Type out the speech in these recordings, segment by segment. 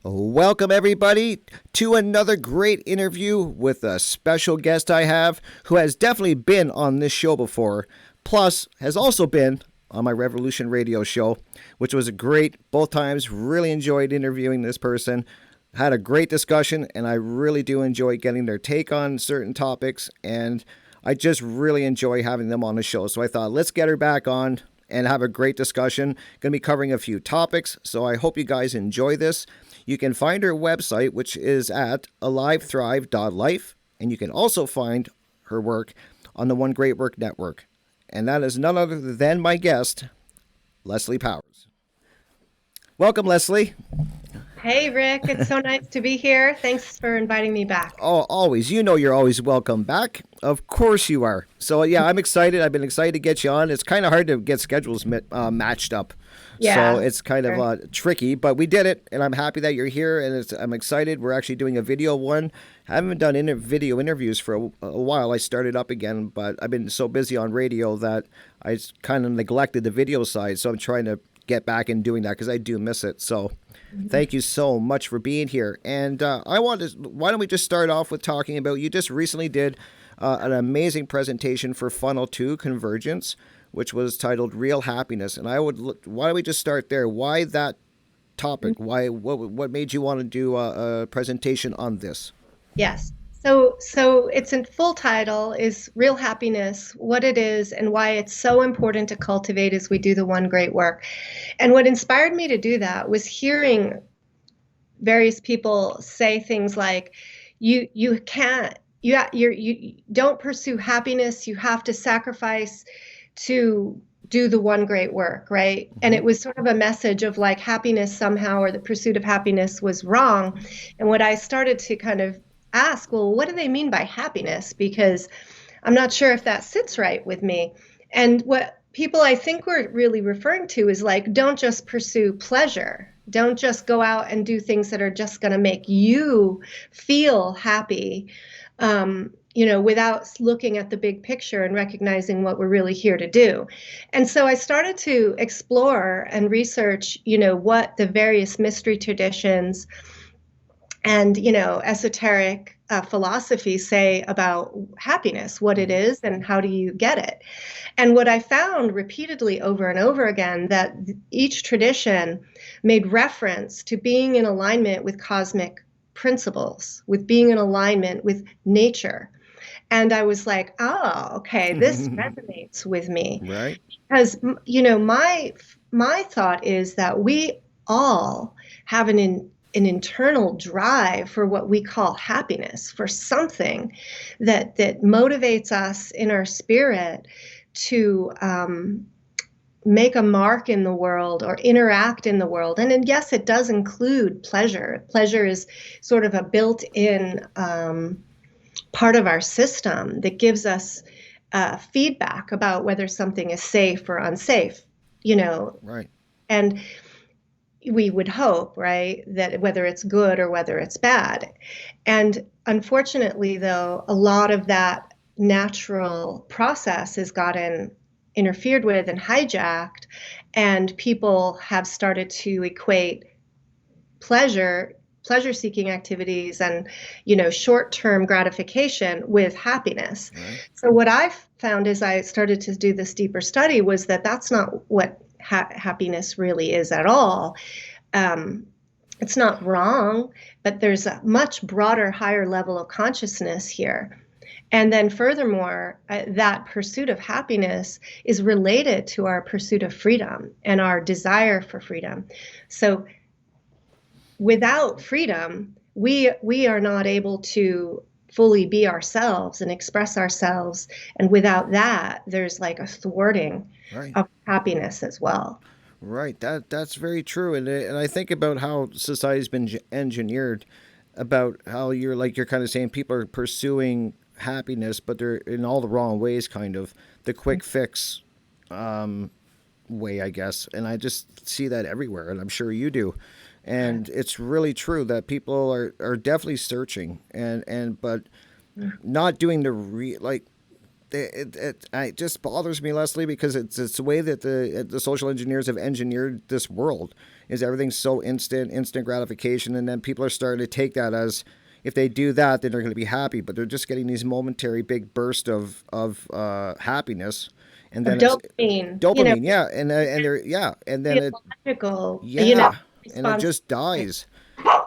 Welcome, everybody, to another great interview with a special guest I have who has definitely been on this show before, plus has also been on my Revolution radio show, which was a great, both times. Really enjoyed interviewing this person. Had a great discussion, and I really do enjoy getting their take on certain topics, and I just really enjoy having them on the show. So I thought, let's get her back on and have a great discussion. Going to be covering a few topics, so I hope you guys enjoy this. You can find her website, which is at alivethrive.life, and you can also find her work on the One Great Work Network. And that is none other than my guest, Leslie Powers. Welcome, Leslie. Hey, Rick. It's so nice to be here. Thanks for inviting me back. Oh, always. You know you're always welcome back. Of course you are. So, yeah, I'm excited. I've been excited to get you on. It's kind of hard to get schedules matched up. Yeah. So it's kind of tricky, but we did it, and I'm happy that you're here, and I'm excited. We're actually doing a video one. I haven't done video interviews for a while. I started up again, but I've been so busy on radio that I kind of neglected the video side, so I'm trying to get back and doing that because I do miss it. So thank you so much for being here. And why don't we just start off with talking about, you just recently did an amazing presentation for Funnel 2 Convergence, which was titled Real Happiness. And why don't we just start there? Why that topic? Why, what made you want to do a presentation on this? Yes. So its in full title is Real Happiness, what it is and why it's so important to cultivate as we do the One Great Work. And what inspired me to do that was hearing various people say things like, you can't, you don't pursue happiness, you have to sacrifice to do the one great work, right? Mm-hmm. And it was sort of a message of like happiness somehow, or the pursuit of happiness was wrong. And what I started to kind of ask, well, what do they mean by happiness? Because I'm not sure if that sits right with me. And what people I think were really referring to is like, don't just pursue pleasure. Don't just go out and do things that are just going to make you feel happy. Without looking at the big picture and recognizing what we're really here to do. And so I started to explore and research, what the various mystery traditions and, esoteric philosophies say about happiness, what it is and how do you get it. And what I found repeatedly over and over again, that each tradition made reference to being in alignment with cosmic principles, with being in alignment with nature. And I was like, oh, okay, this resonates with me. Right. Because, my thought is that we all have an internal drive for what we call happiness, for something that motivates us in our spirit to make a mark in the world or interact in the world. And yes, it does include pleasure. Pleasure is sort of a built-in part of our system that gives us feedback about whether something is safe or unsafe, Right. And we would hope, right, that whether it's good or whether it's bad. And unfortunately, though, a lot of that natural process has gotten interfered with and hijacked, and people have started to equate pleasure-seeking activities and, short-term gratification with happiness. Right. So what I've found as I started to do this deeper study was that that's not what happiness really is at all. It's not wrong, but there's a much broader, higher level of consciousness here. And then furthermore, that pursuit of happiness is related to our pursuit of freedom and our desire for freedom. So without freedom, we are not able to fully be ourselves and express ourselves. And without that, there's like a thwarting of happiness as well. Right. That's very true. And I think about how society's been engineered, about how you're kind of saying people are pursuing happiness, but they're in all the wrong ways, kind of the quick fix way, I guess. And I just see that everywhere, and I'm sure you do. And it's really true that people are definitely searching but not doing it just bothers me, Leslie, because it's the way that the social engineers have engineered this world. Is everything's so instant gratification, and then people are starting to take that as if they do that, then they're going to be happy. But they're just getting these momentary big burst of happiness, and Of then it's dopamine, dopamine, yeah, and they're yeah, and then it physiological, yeah, and it response. just dies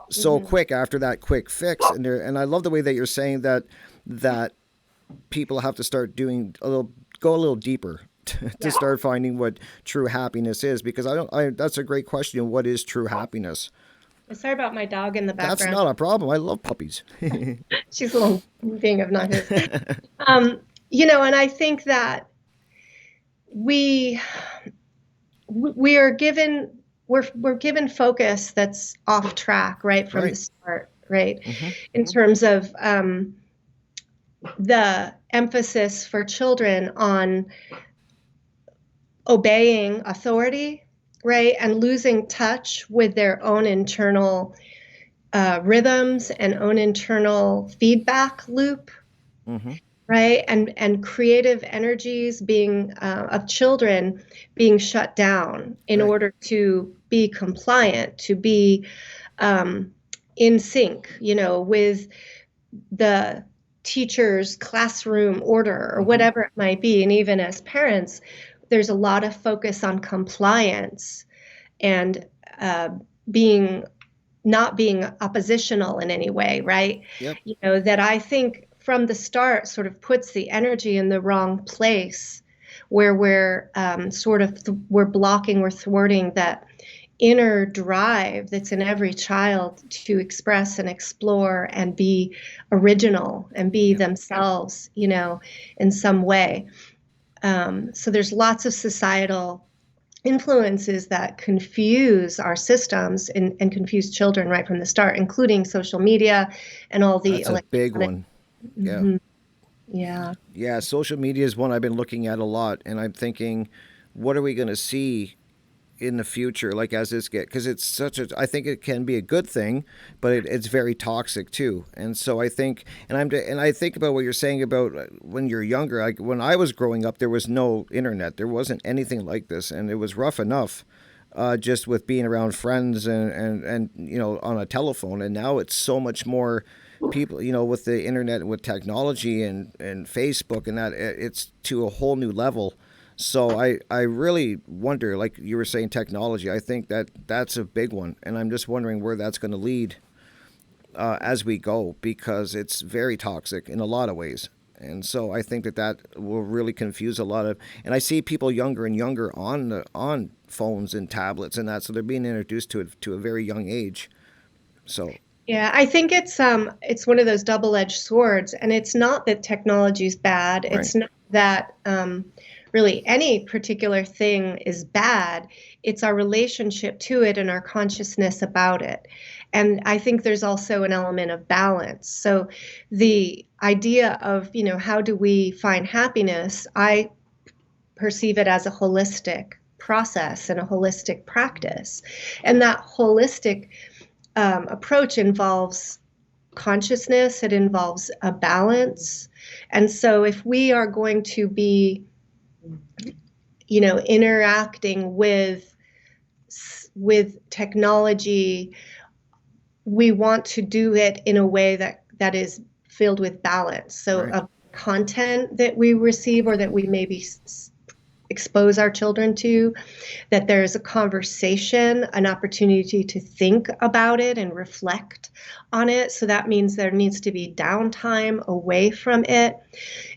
so Mhm. quick after that quick fix. And I love the way that you're saying that people have to start doing go a little deeper to Yeah. start finding what true happiness is, because that's a great question. What is true happiness? Sorry about my dog in the That's background. not a problem. I love puppies. She's a little being obnoxious. And I think that we we are given we're given focus that's off track right from the Right. start, right? Hmm. In terms of the emphasis for children on obeying authority, right, and losing touch with their own internal rhythms and own internal feedback loop, Hmm. right, and creative energies being of children being shut down in Right. order to be compliant, to be um, in sync, with the teacher's classroom order or Hmm. whatever it might be. And even as parents, there's a lot of focus on compliance and uh, being not being oppositional in any way, right? Yep. That I think from the start sort of puts the energy in the wrong place, where we're we're blocking, we're thwarting that inner drive that's in every child to express and explore and be original and be Yep. themselves, in some way. So there's lots of societal influences that confuse our systems and confuse children right from the start, including social media and all the That's a big electronic. one. Yeah. Mhm. Yeah. Yeah. Social media is one I've been looking at a lot, and I'm thinking, what are we going to see in the future, like as this get, because it's such a, I think it can be a good thing, but it's very toxic too. And so I think, and I think about what you're saying about when you're younger, like when I was growing up, there was no internet, there wasn't anything like this, and it was rough enough, just with being around friends and on a telephone. And now it's so much more people, with the internet and with technology and Facebook and that, it's to a whole new level. So I really wonder, like you were saying, technology. I think that's a big one, and I'm just wondering where that's going to lead as we go, because it's very toxic in a lot of ways. And so I think that will really confuse a lot of. And I see people younger and younger on phones and tablets and that, so they're being introduced to it to a very young age. So Yeah, I think it's one of those double-edged swords, and it's not that technology is bad. right, It's not that really any particular thing is bad. It's our relationship to it and our consciousness about it. And I think there's also an element of balance. So the idea of, how do we find happiness, I perceive it as a holistic process and a holistic practice. And that holistic approach involves consciousness, it involves a balance. And so if we are going to be, interacting with technology, we want to do it in a way that is filled with balance. So right, of content that we receive or that we maybe expose our children to, that there's a conversation, an opportunity to think about it and reflect on it. So that means there needs to be downtime away from it.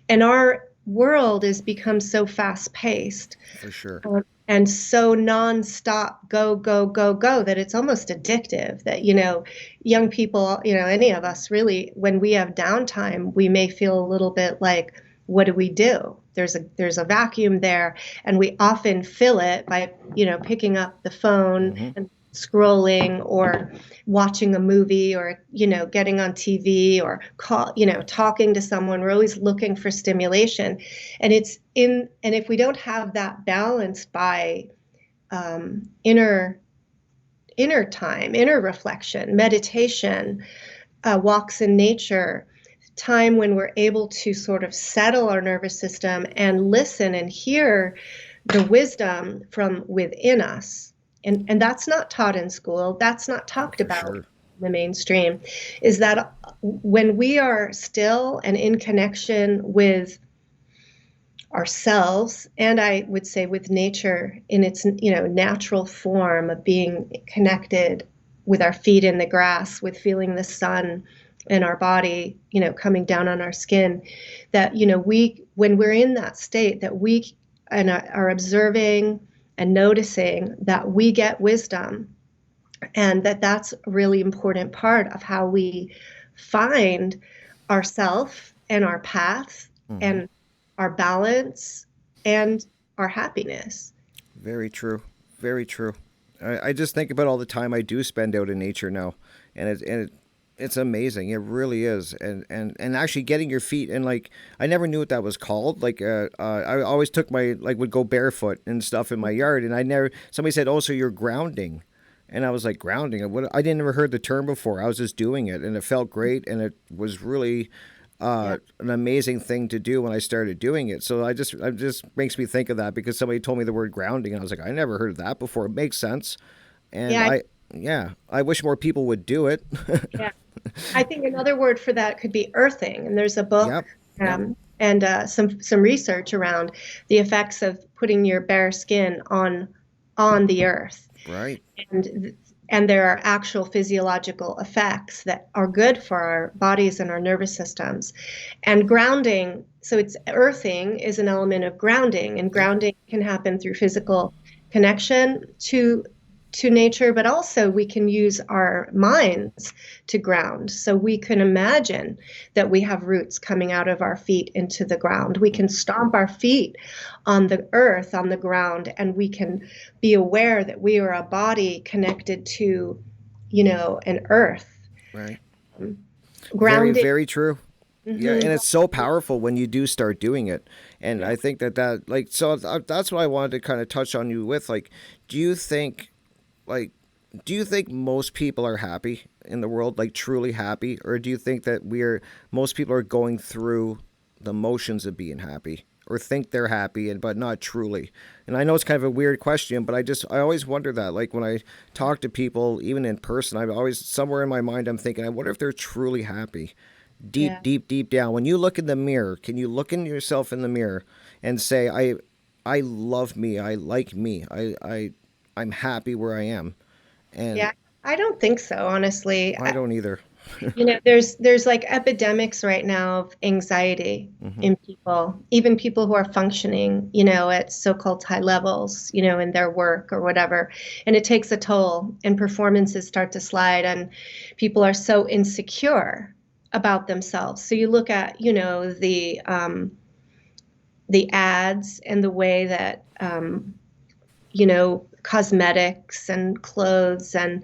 And our world has become so fast paced for sure. and so nonstop go, go, go, go that it's almost addictive that, young people, any of us really, when we have downtime, we may feel a little bit like, what do we do? There's a vacuum there, and we often fill it by, picking up the phone Hmm. and scrolling or watching a movie or, getting on TV or talking to someone. We're always looking for stimulation. And if we don't have that balanced by inner time, inner reflection, meditation, walks in nature, time when we're able to sort of settle our nervous system and listen and hear the wisdom from within us. And that's not taught in school. That's not talked For about sure. in the mainstream, is that when we are still and in connection with ourselves, and I would say with nature in its natural form of being connected with our feet in the grass, with feeling the sun in our body, coming down on our skin, that we, when we're in that state, that we and are observing and noticing, that we get wisdom, and that's a really important part of how we find ourself and our path Hmm. and our balance and our happiness. Very true. Very true. I just think about all the time I do spend out in nature now, it's amazing. It really is. And actually getting your feet and like I never knew what that was called. Like I always took my like would go barefoot and stuff in my yard, and I never somebody said, "Oh, so you're grounding." And I was like, grounding. What I didn't ever heard the term before. I was just doing it, and it felt great, and it was really Yeah. an amazing thing to do when I started doing it. So it just makes me think of that because somebody told me the word grounding, and I was like, I never heard of that before. It makes sense, and Yeah. yeah, I wish more people would do it. Yeah. I think another word for that could be earthing. And there's a book, Yep, yep, and some research around the effects of putting your bare skin on the earth. right. and and there are actual physiological effects that are good for our bodies and our nervous systems. And grounding, so it's earthing is an element of grounding, and Yep, grounding can happen through physical connection to nature, but also we can use our minds to ground. So we can imagine that we have roots coming out of our feet into the ground. We can stomp our feet on the earth, on the ground, and we can be aware that we are a body connected to, an earth. right. Um, Very, Grounding. very true. Yeah, Mhm. and it's so powerful when you do start doing it. And Yeah. I think that like so that's what I wanted to kind of touch on you with. Like, do you think like do you think most people are happy in the world, like truly happy, or do you think that most people are going through the motions of being happy, or think they're happy and but not truly? And I know it's kind of a weird question, but I always wonder that. Like when I talk to people, even in person, I'm always somewhere in my mind I'm thinking, I wonder if they're truly happy. Yeah. Deep, deep, deep down. When you look in the mirror, can you look in yourself in the mirror and say, I love me, I like me, I'm happy where I am. And Yeah. I don't think so, honestly. I don't either. There's like epidemics right now of anxiety Hmm. in people, even people who are functioning, at so-called high levels, in their work or whatever. And it takes a toll, and performances start to slide, and people are so insecure about themselves. So you look at, the ads and the way that cosmetics and clothes and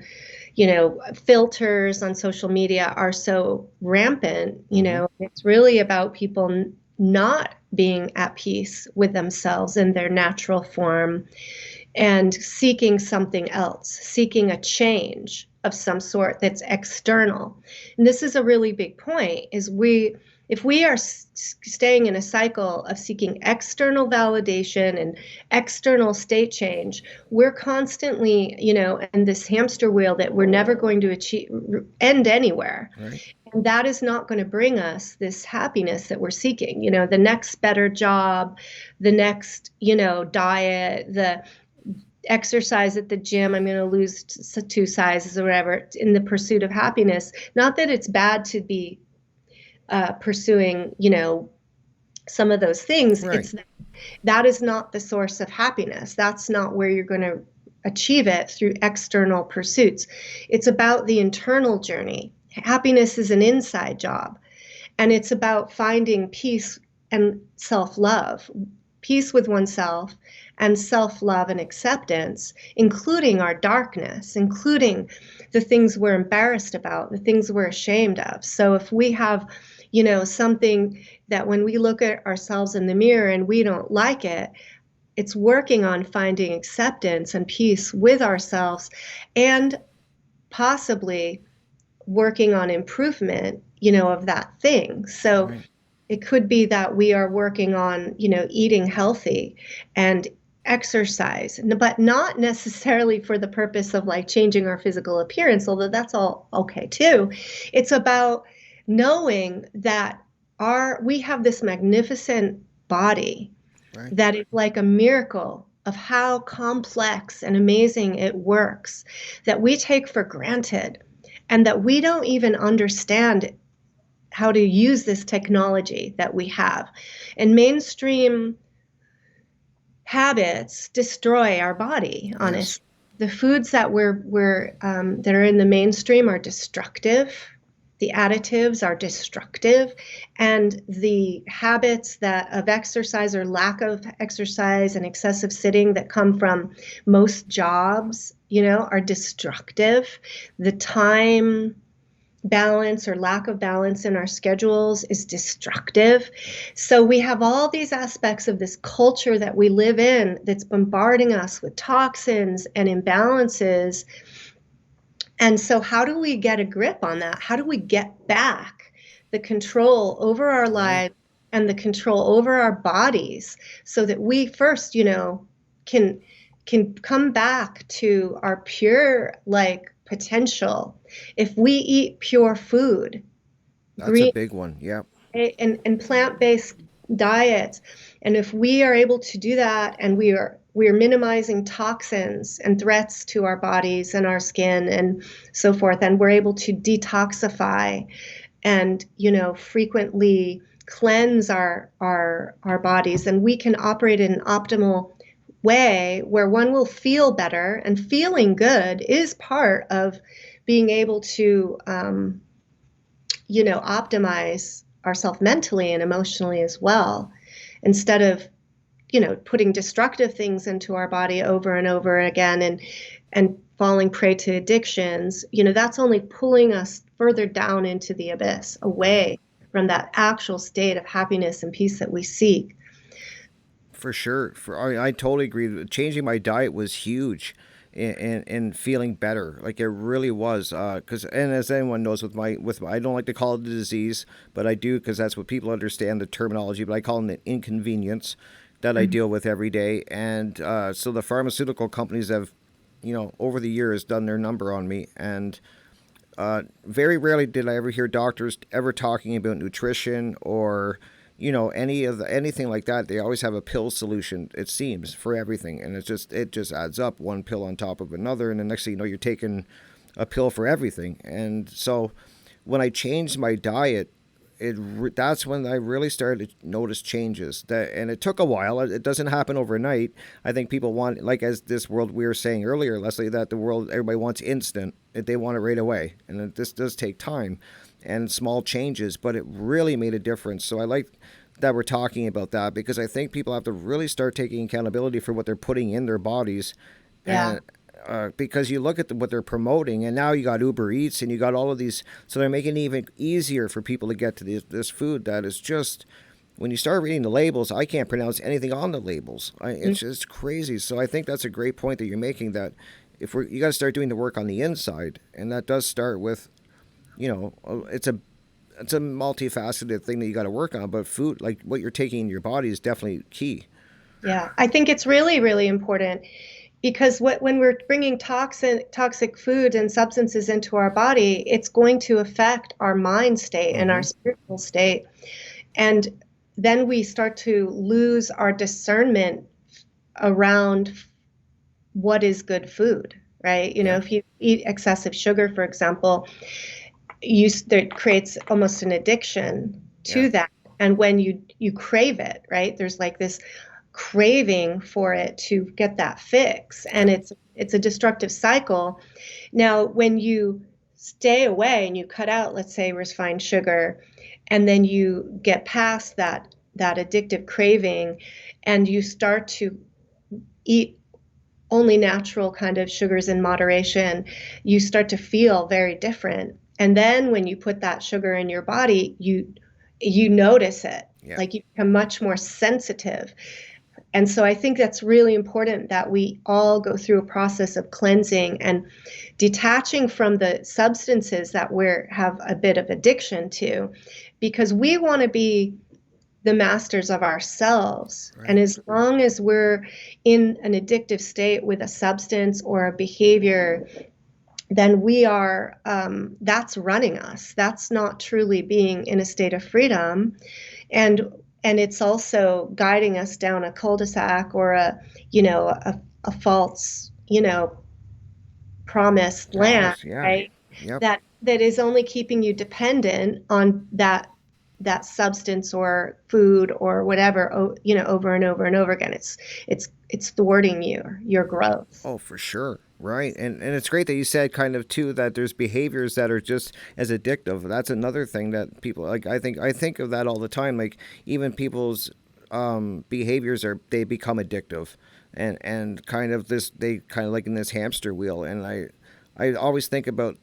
filters on social media are so rampant. Hmm. It's really about people not being at peace with themselves in their natural form, and seeking something else, seeking a change of some sort that's external. And this is a really big point, is if we are staying in a cycle of seeking external validation and external state change, we're constantly, in this hamster wheel that we're never going to achieve end anywhere. Right. And that is not going to bring us this happiness that we're seeking. The next better job, the next, diet, the exercise at the gym, I'm going to lose 2 sizes or whatever, in the pursuit of happiness. Not that it's bad to be pursuing, some of those things. Right. It's that is not the source of happiness. That's not where you're going to achieve it through external pursuits. It's about the internal journey. Happiness is an inside job, and it's about finding peace and self-love, peace with oneself, and self-love and acceptance, including our darkness, including the things we're embarrassed about, the things we're ashamed of. So if we have, something that when we look at ourselves in the mirror and we don't like it, it's working on finding acceptance and peace with ourselves, and possibly working on improvement, of that thing. So Right. it could be that we are working on, eating healthy and exercise, but not necessarily for the purpose of like changing our physical appearance, although that's all okay too. It's about knowing that we have this magnificent body Right. that is like a miracle of how complex and amazing it works, that we take for granted and that we don't even understand how to use this technology that we have. And mainstream habits destroy our body, Yes. honestly. The foods that that are in the mainstream are destructive. The additives are destructive, and the habits that of exercise or lack of exercise and excessive sitting that come from most jobs, are destructive. The time balance or lack of balance in our schedules is destructive. So we have all these aspects of this culture that we live in that's bombarding us with toxins and imbalances. And so, how do we get a grip on that? How do we get back the control over our Right. lives and the control over our bodies so that we first, can come back to our pure like potential if we eat pure food, That's a green big one. Yeah. and plant-based diets, and if we are able to do that and we are minimizing toxins and threats to our bodies and our skin and so forth, and we're able to detoxify and frequently cleanse our bodies, and we can operate in an optimal way where one will feel better, and feeling good is part of being able to optimize ourselves mentally and emotionally as well, instead of, putting destructive things into our body over and over again and falling prey to addictions. That's only pulling us further down into the abyss, Right. away from that actual state of happiness and peace that we seek. For sure. I totally agree. Changing my diet was huge, and feeling better. Like it really was. Because and as anyone knows, I don't like to call it a disease, but I do because that's what people understand the terminology. But I call it an inconvenience that I deal with every day. And so the pharmaceutical companies have, over the years done their number on me. And very rarely did I ever hear doctors ever talking about nutrition or anything like that. They always have a pill solution, it seems, for everything, and it just adds up, one pill on top of another, and the next thing you know, you're taking a pill for everything. And so when I changed my diet, that's when I really started to notice changes. And it took a while. It doesn't happen overnight. I think people want, like as this world we were saying earlier, Leslie, that the world everybody wants instant. They want it right away, and this does take time and small changes, but it really made a difference. So I like that we're talking about that because I think people have to really start taking accountability for what they're putting in their bodies, Yeah. and because you look at what they're promoting, and now you got Uber Eats and you got all of these, so they're making it even easier for people to get to this food that is just. When you start reading the labels, I can't pronounce anything on the labels. It's just crazy. So I think that's a great point that you're making. That if you got to start doing the work on the inside, and that does start with, it's a multifaceted thing that you got to work on. But food, like what you're taking in your body, is definitely key. Yeah, I think it's really, really important because when we're bringing toxic food and substances into our body, it's going to affect our mind state and our Mm-hmm. spiritual state. And then we start to lose our discernment around what is good food, right? Yeah. If you eat excessive sugar, for example, that creates almost an addiction Yeah. to that. And when you crave it, right? There's like this craving for it to get that fix, and Yep. it's a destructive cycle. Now, when you stay away and you cut out, let's say, refined sugar, and then you get past that addictive craving, and you start to eat only natural kind of sugars in moderation, you start to feel very different. And then when you put that sugar in your body, you notice it. Yeah. Like you become much more sensitive. And so I think that's really important that we all go through a process of cleansing and detaching from the substances that we have a bit of addiction to, because we want to be the masters of ourselves. And Right. as long as we're in an addictive state with a substance or a behavior, then we are, that's running us. That's not truly being in a state of freedom. And and it's also guiding us down a cul-de-sac or a false, promised land, Promise. Yeah. right? Yep. That is only keeping you dependent on that substance or food or whatever, over and over and over again. It's thwarting your growth. Oh, for sure. Right. And it's great that you said kind of too that there's behaviors that are just as addictive. That's another thing that people like I think of that all the time. Like even people's behaviors are they become addictive and kind of this they kind of like in this hamster wheel and I always think about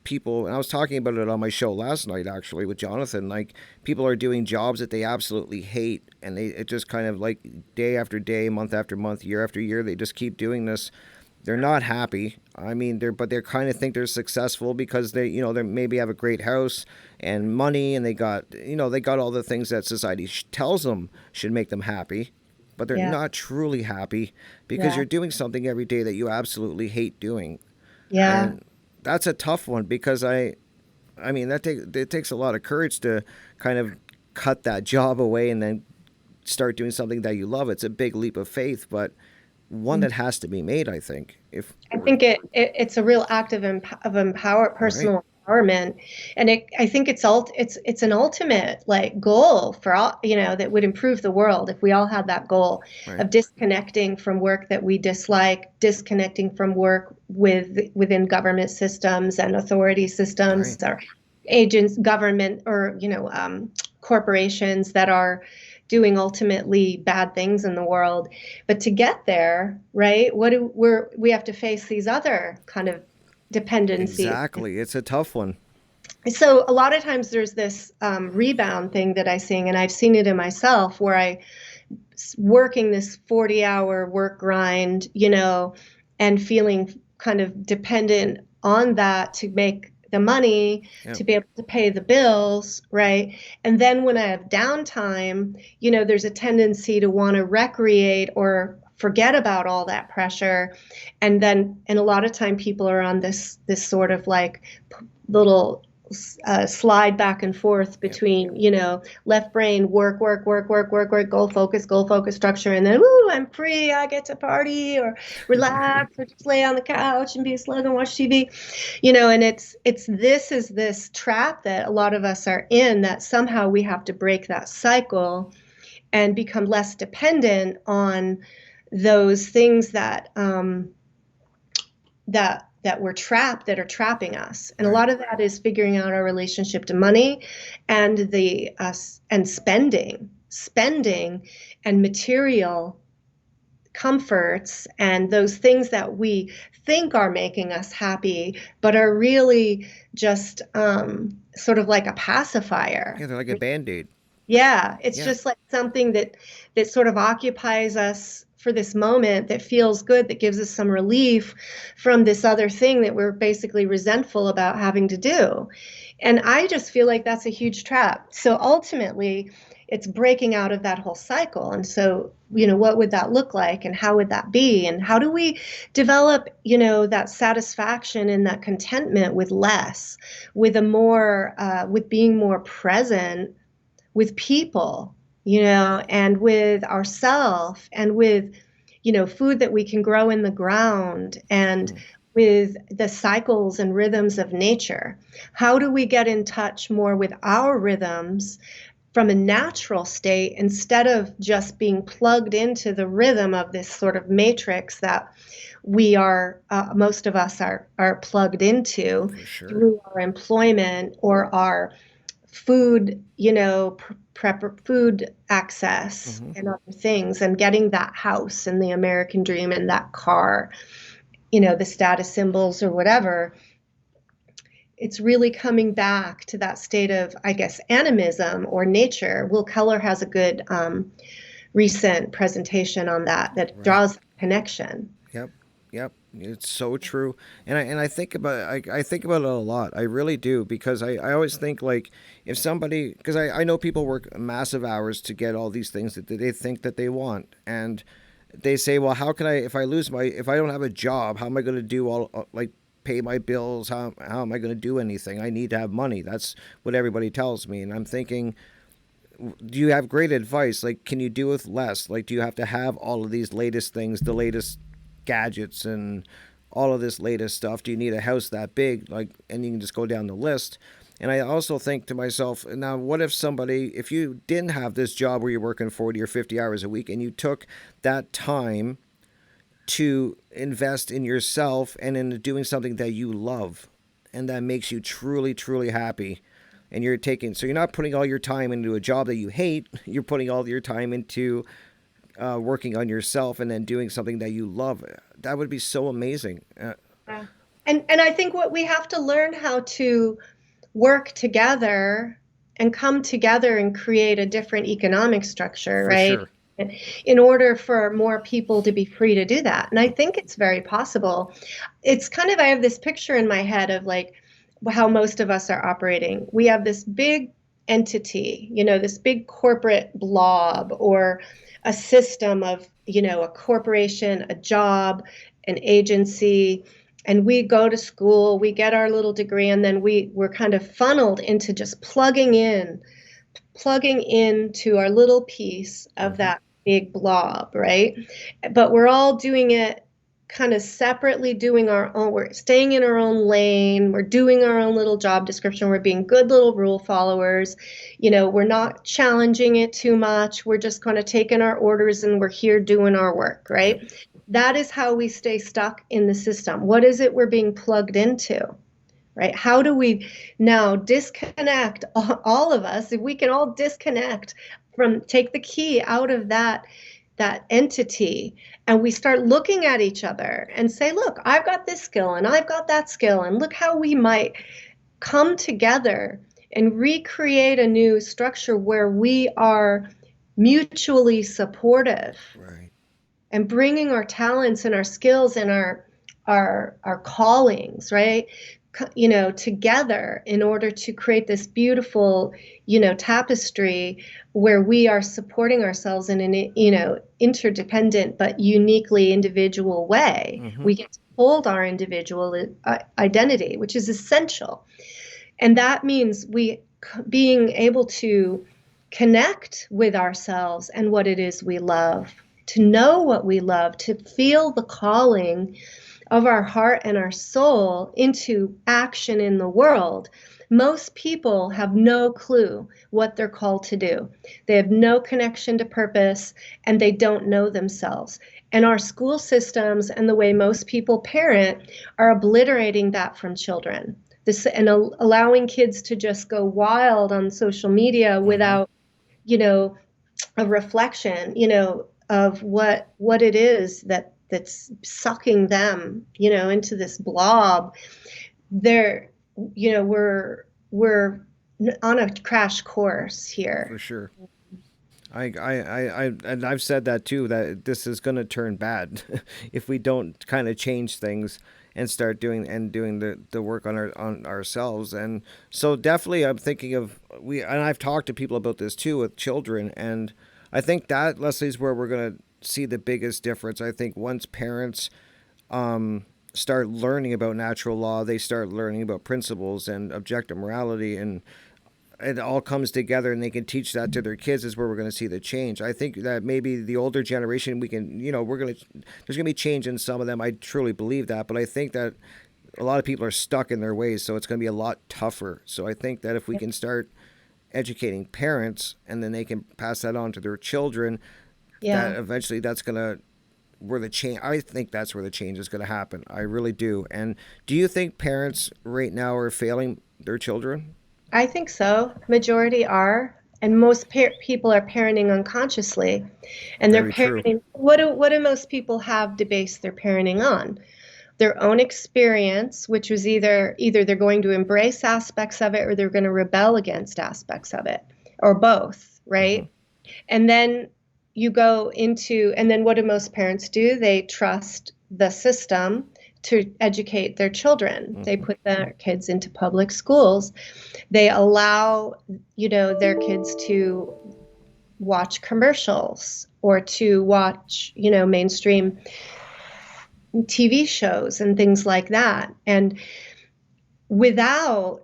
people, and I was talking about it on my show last night actually with Jonathan. Like people are doing jobs that they absolutely hate, and it just kind of like day after day, month after month, year after year, they just keep doing this. They're not happy. I mean, they kind of think they're successful because they maybe have a great house and money, and they got all the things that society tells them should make them happy, but they're Yeah, not truly happy because yeah, you're doing something every day that you absolutely hate doing. yeah. And that's a tough one because I mean it takes a lot of courage to kind of cut that job away and then start doing something that you love. It's a big leap of faith, but one that has to be made, I think. If I think it's a real act of right, personal empowerment, and I think it's an ultimate like goal for all, that would improve the world if we all had that goal right, of disconnecting from work that we dislike, disconnecting from work within government systems and authority systems right. or agents, government, or corporations that are doing ultimately bad things in the world. But to get there, right, we have to face these other kind of dependencies. Exactly. It's a tough one. So a lot of times there's this rebound thing that I see, and I've seen it in myself where I working this 40-hour work grind, and feeling kind of dependent on that to make the money Yeah. to be able to pay the bills, right? And then when I have downtime, there's a tendency to want to recreate or forget about all that pressure. And a lot of time people are on this sort of like little slide back and forth Yep. between, left brain, work, work, work, work, work, work, goal focus, structure, and then, woo, I'm free, I get to party or relax or just lay on the couch and be a slug and watch TV, and this trap that a lot of us are in, that somehow we have to break that cycle and become less dependent on those things that we're trapped, that are trapping us. And a Right. lot of that is figuring out our relationship to money and the and spending and material comforts and those things that we think are making us happy but are really just sort of like a pacifier. Yeah, they're like a band-aid. Yeah, it's Yeah. just like something that sort of occupies us for this moment, that feels good, that gives us some relief from this other thing that we're basically resentful about having to do. And I just feel like that's a huge trap. So ultimately, it's breaking out of that whole cycle. And so, what would that look like and how would that be? And how do we develop, that satisfaction and that contentment with less, with being more present with people, and with ourself and with, food that we can grow in the ground and Mm. with the cycles and rhythms of nature. How do we get in touch more with our rhythms from a natural state instead of just being plugged into the rhythm of this sort of matrix that we are, most of us are plugged into For sure. through our employment or our food, food access Hmm. and other things, and getting that house and the American dream and that car, the status symbols or whatever. It's really coming back to that state of, I guess, animism or nature. Will Keller has a good Right. recent presentation on that Right. draws connection. Yep. Yep. It's so true. And I think about I think about it a lot. I really do because I always think like if somebody because I know people work massive hours to get all these things that they think that they want and they say, well, how can I if I don't have a job, how am I going to do all like pay my bills? How am I going to do anything? I need to have money. That's what everybody tells me. And I'm thinking, do you have great advice? Like, can you do with less? Like, do you have to have all of these latest things, the latest gadgets and all of this latest stuff? Do you need a house that big? Like, and you can just go down the list. And I also think to myself, now, what if if you didn't have this job where you're working 40 or 50 hours a week and you took that time to invest in yourself and in doing something that you love and that makes you truly, truly happy? And so you're not putting all your time into a job that you hate. You're putting all your time into working on yourself and then doing something that you love. That would be so amazing. Yeah. And I think what we have to learn how to work together and come together and create a different economic structure, For right? sure. In order for more people to be free to do that. And I think it's very possible. It's kind of, I have this picture in my head of like how most of us are operating. We have this big entity, this big corporate blob or a system of, a corporation, a job, an agency, and we go to school, we get our little degree, and then we're kind of funneled into just plugging into our little piece of Mm-hmm. that big blob, right? But we're all doing it kind of separately, doing our own, we're staying in our own lane, we're doing our own little job description, we're being good little rule followers, we're not challenging it too much, we're just kind of taking our orders and we're here doing our work, Yep. right? That is how we stay stuck in the system. What is it we're being plugged into? Right? How do we now disconnect, all of us, if we can all disconnect from, take the key out of that entity, and we start looking at each other and say, look, I've got this skill and I've got that skill, and look how we might come together and recreate a new structure where we are mutually supportive Right. and bringing our talents and our skills and our callings, right, together in order to create this beautiful, tapestry where we are supporting ourselves in an, interdependent but uniquely individual way. Mm-hmm. We get to hold our individual identity, which is essential. And that means we being able to connect with ourselves and what it is we love, to know what we love, to feel the calling of our heart and our soul into action in the world. Most people have no clue what they're called to do. They have no connection to purpose and they don't know themselves. And our school systems and the way most people parent are obliterating that from children. This and allowing kids to just go wild on social media Mm-hmm. without, you know, a reflection, of what it is that's sucking them, into this blob. They're, we're on a crash course For here. sure. And I've said that too, that this is going to turn bad if we don't kind of change things and start doing the work on ourselves. And so definitely I'm thinking of and I've talked to people about this too with children. And I think that, Leslie, is where we're going to see the biggest difference. I think once parents start learning about natural law, they start learning about principles and objective morality, and it all comes together and they can teach that to their kids, is where we're going to see the change. I think that maybe the older generation, we can, there's going to be change in some of them. I truly believe that. But I think that a lot of people are stuck in their ways. So it's going to be a lot tougher. So I think that if we can start educating parents and then they can pass that on to their children, that Yeah. eventually that's going to, where the change, I think that's where the change is going to happen. I really do. And do you think parents right now are failing their children? I think so. Majority are, and most people are parenting unconsciously, and they're Very true. parenting. What do most people have to base their parenting on? Their own experience, which was either they're going to embrace aspects of it or they're going to rebel against aspects of it, or both, Mm-hmm. right? And then, you go into, and then what do most parents do? They trust the system to educate their children. Mm-hmm. They put their kids into public schools. They allow, their kids to watch commercials or to watch, mainstream TV shows and things like that. And without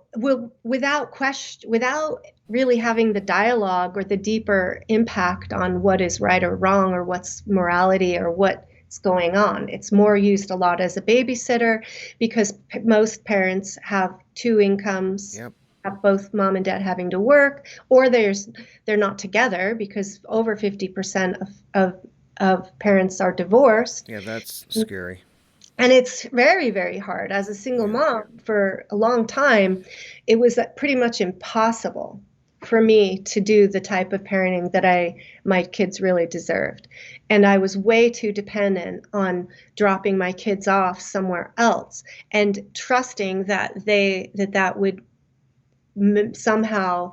really having the dialogue or the deeper impact on what is right or wrong or what's morality or what's going on. It's more used a lot as a babysitter because most parents have two incomes. Yep. Have both mom and dad having to work, or they're not together because over 50% of parents are divorced. Yeah, that's scary. And it's very, very hard. As a single mom for a long time, it was pretty much impossible for me to do the type of parenting that my kids really deserved. And I was way too dependent on dropping my kids off somewhere else and trusting that that would somehow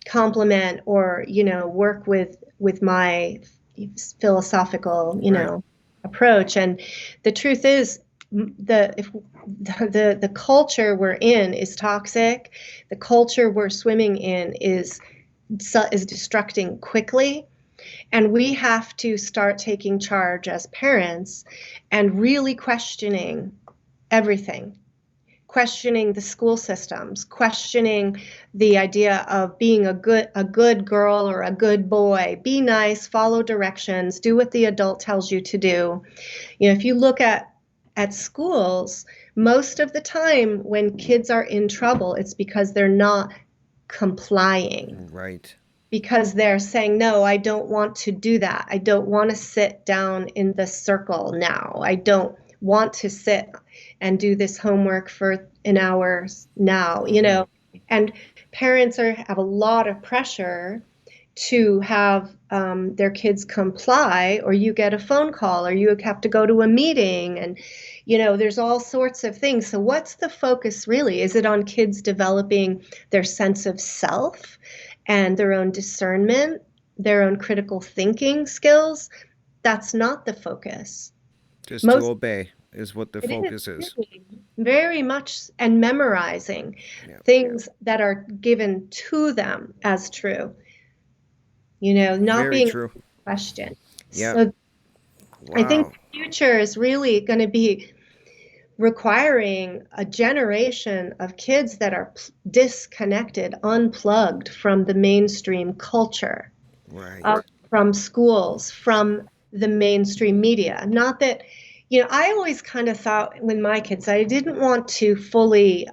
complement or, work with my philosophical, approach. And the truth is, the culture we're in is toxic. The culture we're swimming in is destructing quickly, and we have to start taking charge as parents and really questioning everything. Questioning the school systems, questioning the idea of being a good girl or a good boy. Be nice, follow directions, do what the adult tells you to do. If you look at schools, most of the time when kids are in trouble, it's because they're not complying. Right. Because they're saying, no, I don't want to do that. I don't want to sit down in the circle now. I don't want to sit and do this homework for an hour now, and parents have a lot of pressure to have their kids comply, or you get a phone call, or you have to go to a meeting, and there's all sorts of things. So what's the focus really? Is it on kids developing their sense of self and their own discernment, their own critical thinking skills? That's not the focus. Just to obey is what the focus is. Really, very much, and memorizing things that are given to them as true. Not Very being true. questioned. Yeah. So Wow. I think the future is really going to be requiring a generation of kids that are disconnected, unplugged from the mainstream culture, right. From schools, from the mainstream media. Not that, I always kind of thought with my kids, I didn't want to fully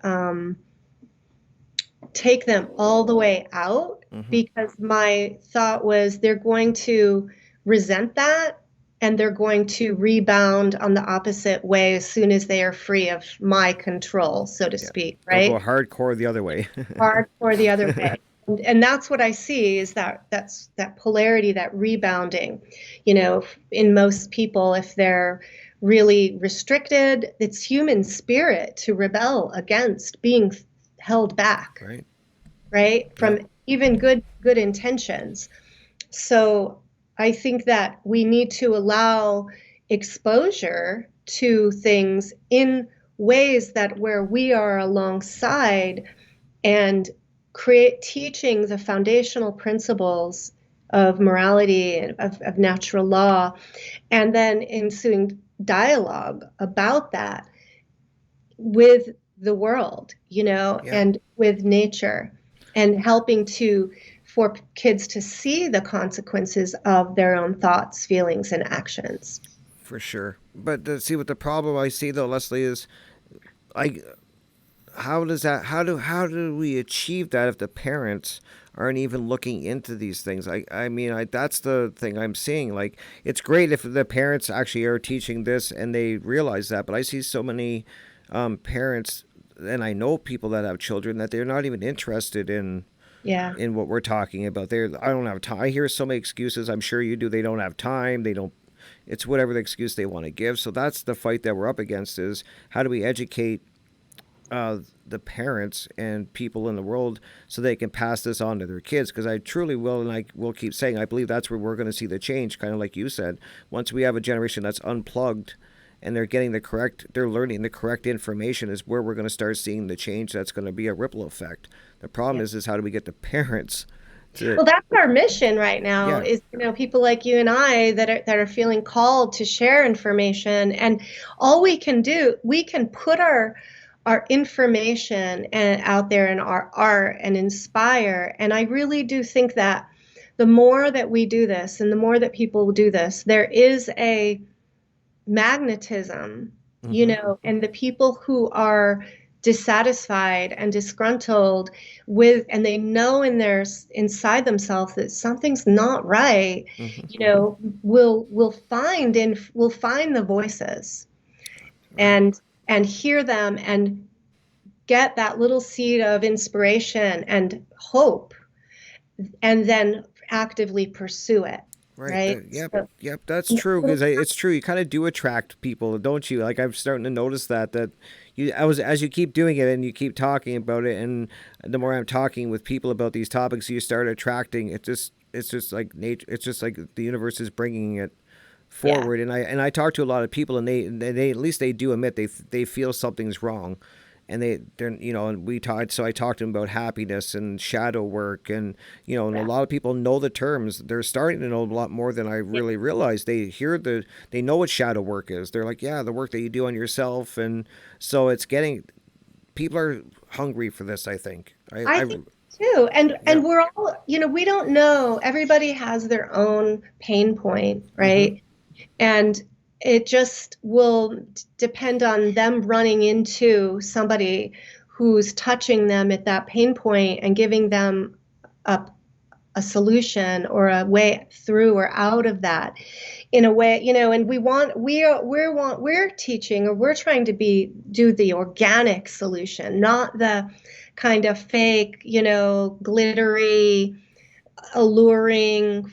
take them all the way out, because my thought was they're going to resent that and they're going to rebound on the opposite way as soon as they are free of my control, so to speak, right? They'll go hardcore the other way. Hardcore the other way. And that's what I see is that's that polarity, that rebounding. In most people, if they're really restricted, it's human spirit to rebel against being held back, right? From even good intentions. So I think that we need to allow exposure to things in ways that where we are alongside and teaching the foundational principles of morality and of natural law, and then ensuing dialogue about that with the world, and with nature, and helping for kids to see the consequences of their own thoughts, feelings, and actions. For sure. But see, what the problem I see though, Leslie, is how do we achieve that if the parents aren't even looking into these things? I mean, that's the thing I'm seeing. Like, it's great if the parents actually are teaching this and they realize that, but I see so many parents, and I know people that have children, that they're not even interested in what we're talking about. I don't have time. I hear so many excuses. I'm sure you do. They don't have time. It's whatever the excuse they want to give. So that's the fight that we're up against, is how do we educate the parents and people in the world so they can pass this on to their kids, because I truly will, and I will keep saying, I believe that's where we're going to see the change, kind of like you said. Once we have a generation that's unplugged and they're learning the correct information, is where we're going to start seeing the change. That's going to be a ripple effect. The problem Yeah. is how do we get the parents to, Well, that's our mission right now yeah, is, people like you and I that are feeling called to share information. And all we can do, we can put our information out there in our art and inspire. And I really do think that the more that we do this and the more that people do this, there is a magnetism, mm-hmm, and the people who are dissatisfied and disgruntled with, and they know inside themselves that something's not right, mm-hmm, will find the voices right, and hear them and get that little seed of inspiration and hope, and then actively pursue it, right. right? Yep, So, yep, that's true. Because it's true. You kind of do attract people, don't you? Like I'm starting to notice that as you keep doing it and you keep talking about it, and the more I'm talking with people about these topics, you start attracting. It's just like nature. It's just like the universe is bringing it yeah. forward. And I talk to a lot of people, and they at least they do admit they feel something's wrong, and they're and I talked to them about happiness and shadow work, and and a Yeah. lot of people know the terms. They're starting to know a lot more than I really realized. They know what shadow work is. They're like, yeah, the work that you do on yourself. And so it's getting, people are hungry for this, I think. I think too. And Yeah. we're all, we don't know. Everybody has their own pain point, Mm-hmm. right? And it just will depend on them running into somebody who's touching them at that pain point and giving them a, a solution or a way through or out of that in a way, and we're teaching, or we're trying to do the organic solution, not the kind of fake, glittery, alluring,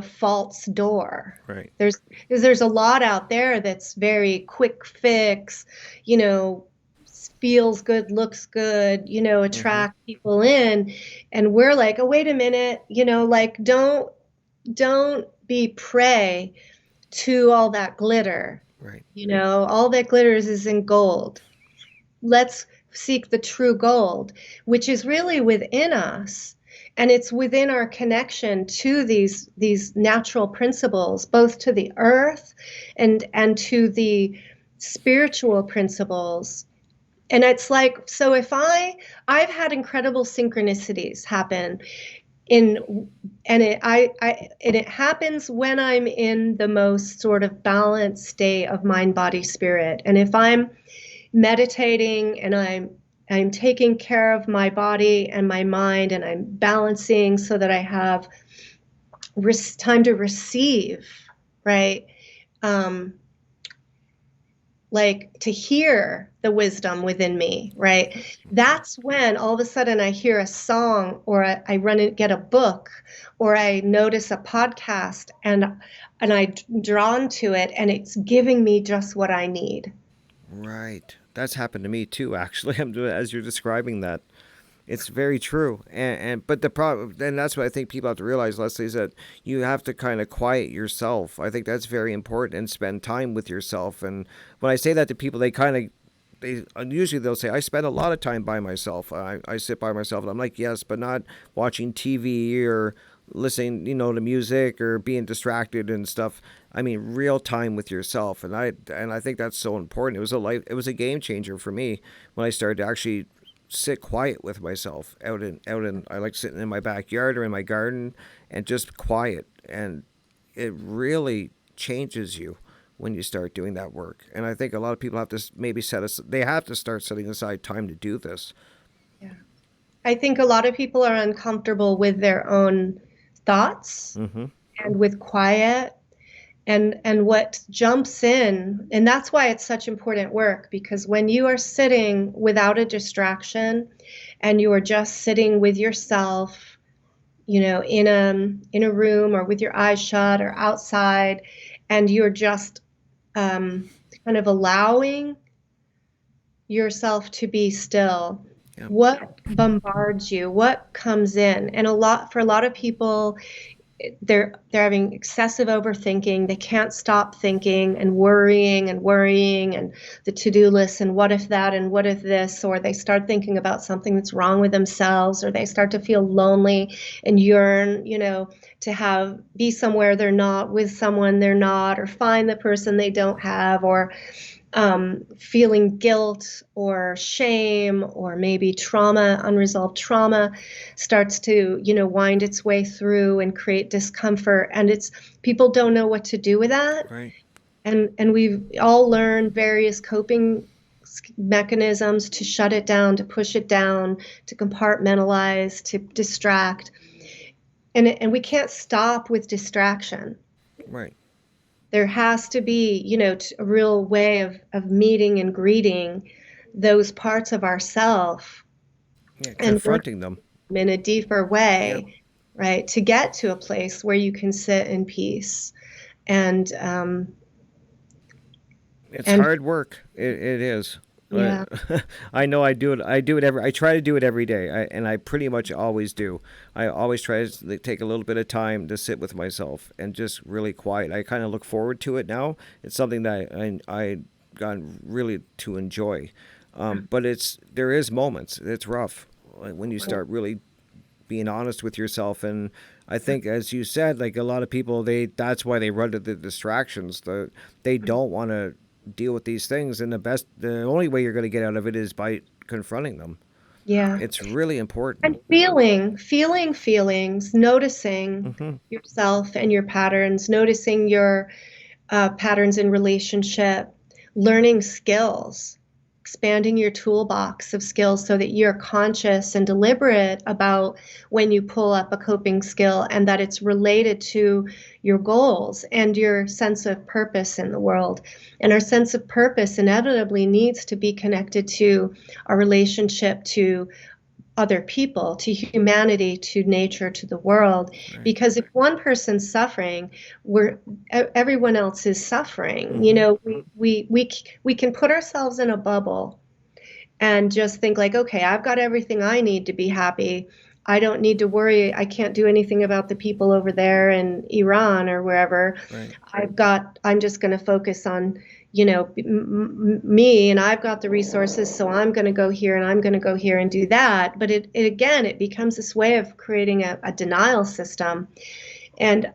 false door. Right. There's because there's a lot out there that's very quick fix, you know, feels good, looks good, Mm-hmm. attract people in, and we're like, oh, wait a minute, like don't be prey to all that glitter. Right. All that glitters is in gold. Let's seek the true gold, which is really within us. And it's within our connection to these natural principles, both to the earth and to the spiritual principles. And it's like, so if I've had incredible synchronicities happen in and it happens when I'm in the most sort of balanced state of mind, body, spirit. And if I'm meditating and I'm taking care of my body and my mind, and I'm balancing so that I have time to receive, right? Um, like to hear the wisdom within me, right? That's when all of a sudden I hear a song, or I run and get a book, or I notice a podcast, and I'm drawn to it, and it's giving me just what I need. Right. That's happened to me too, actually. As you're describing that. It's very true, and but the problem, and that's what I think people have to realize, Leslie, is that you have to kind of quiet yourself. I think that's very important, and spend time with yourself. And when I say that to people, they usually they'll say, I spend a lot of time by myself. I sit by myself, and I'm like, yes, but not watching TV or listening, to music or being distracted and stuff. I mean, real time with yourself, and I think that's so important. It was a game changer for me when I started to actually sit quiet with myself out in I like sitting in my backyard or in my garden and just quiet, and it really changes you when you start doing that work. And I think a lot of people have to maybe they have to start setting aside time to do this. Yeah. I think a lot of people are uncomfortable with their own thoughts Mm-hmm. and with quiet, and what jumps in, and that's why it's such important work, because when you are sitting without a distraction and you are just sitting with yourself, in a room or with your eyes shut or outside, and you're just kind of allowing yourself to be still, Yep. what bombards you, what comes in. And for a lot of people, they're having excessive overthinking. They can't stop thinking and worrying and the to-do list and what if that and what if this, or they start thinking about something that's wrong with themselves, or they start to feel lonely and yearn, to be somewhere they're not, with someone they're not, or find the person they don't have, or feeling guilt or shame, or maybe trauma, unresolved trauma starts to, wind its way through and create discomfort. And people don't know what to do with that. Right. And we've all learned various coping mechanisms to shut it down, to push it down, to compartmentalize, to distract. And we can't stop with distraction. Right. There has to be, a real way of meeting and greeting those parts of ourself Yeah. and working Confronting them. in a deeper Yep. way, right? To get to a place where you can sit in peace and It's and hard work. It is. yeah, I know I do it. I do it every. I try to do it every day, and I pretty much always do. I always try to take a little bit of time to sit with myself and just really quiet. I kind of look forward to it now. It's something that I gotten really to enjoy. But there is moments. It's rough, like when you start really being honest with yourself. And I think, as you said, like a lot of people, that's why they run to the distractions. They don't want to deal with these things, and the only way you're going to get out of it is by confronting them. yeah. It's really And important. feeling feelings, noticing Hmm. yourself and your patterns, noticing your patterns in relationship, learning skills, expanding your toolbox of skills so that you're conscious and deliberate about when you pull up a coping skill, and that it's related to your goals and your sense of purpose in the world. And our sense of purpose inevitably needs to be connected to our relationship to other people, to humanity, to nature, to the world. Right. Because if one person's suffering, everyone else is suffering. Hmm. We can put ourselves in a bubble and just think like, okay, I've got everything I need to be happy. I don't need to worry. I can't do anything about the people over there in Iran or wherever. Right. I'm just going to focus on, me, and I've got the resources. So I'm going to go here and I'm going to go here and do that. But it becomes this way of creating a denial system. And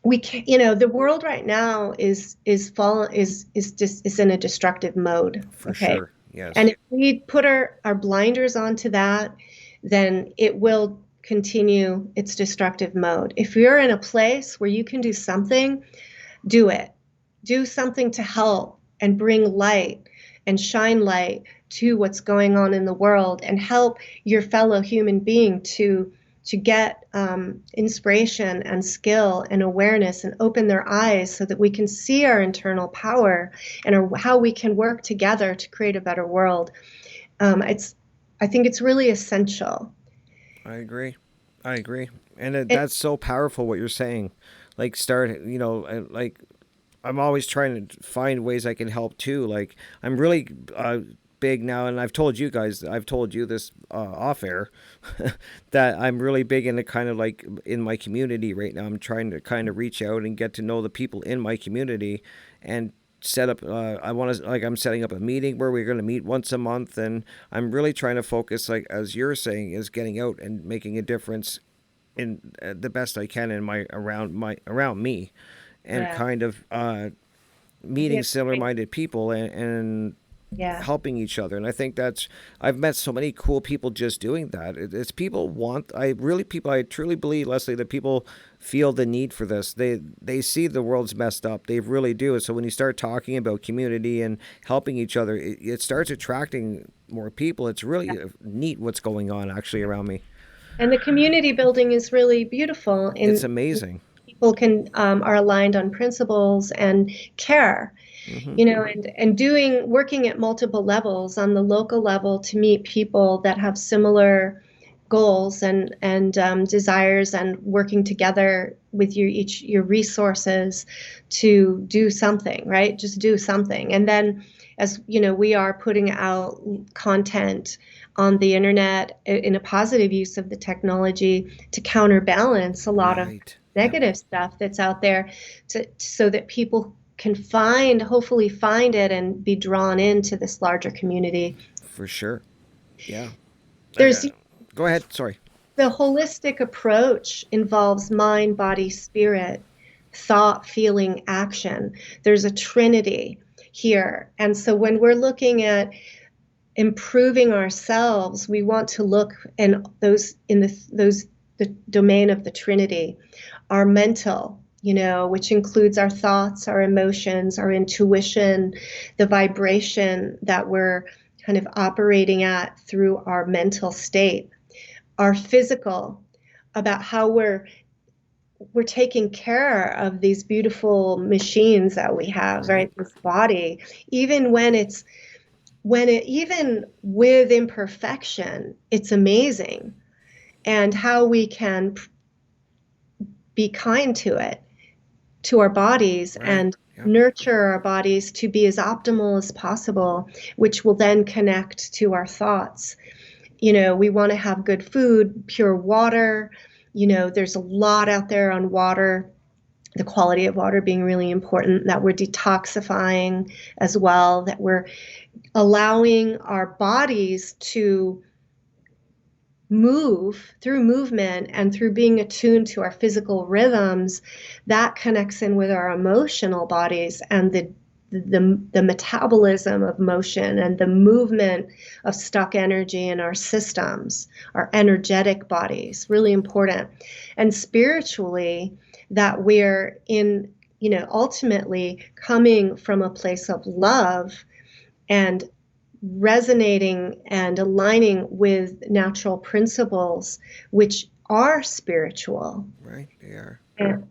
we can, the world right now is in a destructive mode. For Okay. sure. And Yes. if we put our blinders onto that, then it will continue its destructive mode. If you're in a place where you can do something, do it. Do something to help and bring light and shine light to what's going on in the world, and help your fellow human being to get inspiration and skill and awareness, and open their eyes so that we can see our internal power and how we can work together to create a better world. I think it's really essential. I agree. I agree. And It, that's so powerful what you're saying. Like start, like I'm always trying to find ways I can help too. Like I'm really big now, and I've told you this off air, that I'm really big into kind of like in my community right now. I'm trying to kind of reach out and get to know the people in my community, and set up. I'm setting up a meeting where we're going to meet once a month, and I'm really trying to focus, like as you're saying, is getting out and making a difference in the best I can in around me, and yeah, kind of yeah, meeting similar-minded people, and yeah. helping each other. And I think I've met so many cool people just doing that. It's people I truly believe, Leslie, that people feel the need for this. They see the world's messed up. They really do. So when you start talking about community and helping each other, it starts attracting more people. It's really neat what's going on actually around me. And the community building is really beautiful It's in amazing. people can are aligned on principles and care, Hmm. and working at multiple levels, on the local level to meet people that have similar goals and desires, and working together with your resources to do something, right? Just do something. And then as you know, we are putting out content on the internet in a positive use of the technology to counterbalance a lot of Right. Yep. negative stuff that's out there, so that people can hopefully find it and be drawn into this larger community. For sure. Yeah. There's Go ahead. Sorry. The holistic approach involves mind, body, spirit, thought, feeling, action. There's a trinity here. And so when we're looking at improving ourselves, we want to look in the domain of the trinity, our mental, which includes our thoughts, our emotions, our intuition, the vibration that we're kind of operating at through our mental state, our physical, about how we're taking care of these beautiful machines that we have, Right. right? This body, even even with imperfection, it's amazing. And how we can be kind to it, to our bodies, Right. and Yep. nurture our bodies to be as optimal as possible, which will then connect to our thoughts. We want to have good food, pure water. There's a lot out there on water, the quality of water being really important, that we're detoxifying as well, that we're allowing our bodies to move through movement and through being attuned to our physical rhythms. That connects in with our emotional bodies and the metabolism of motion and the movement of stuck energy in our systems, our energetic bodies, really important. And spiritually, that we're ultimately coming from a place of love and resonating and aligning with natural principles, which are spiritual. Right. They are.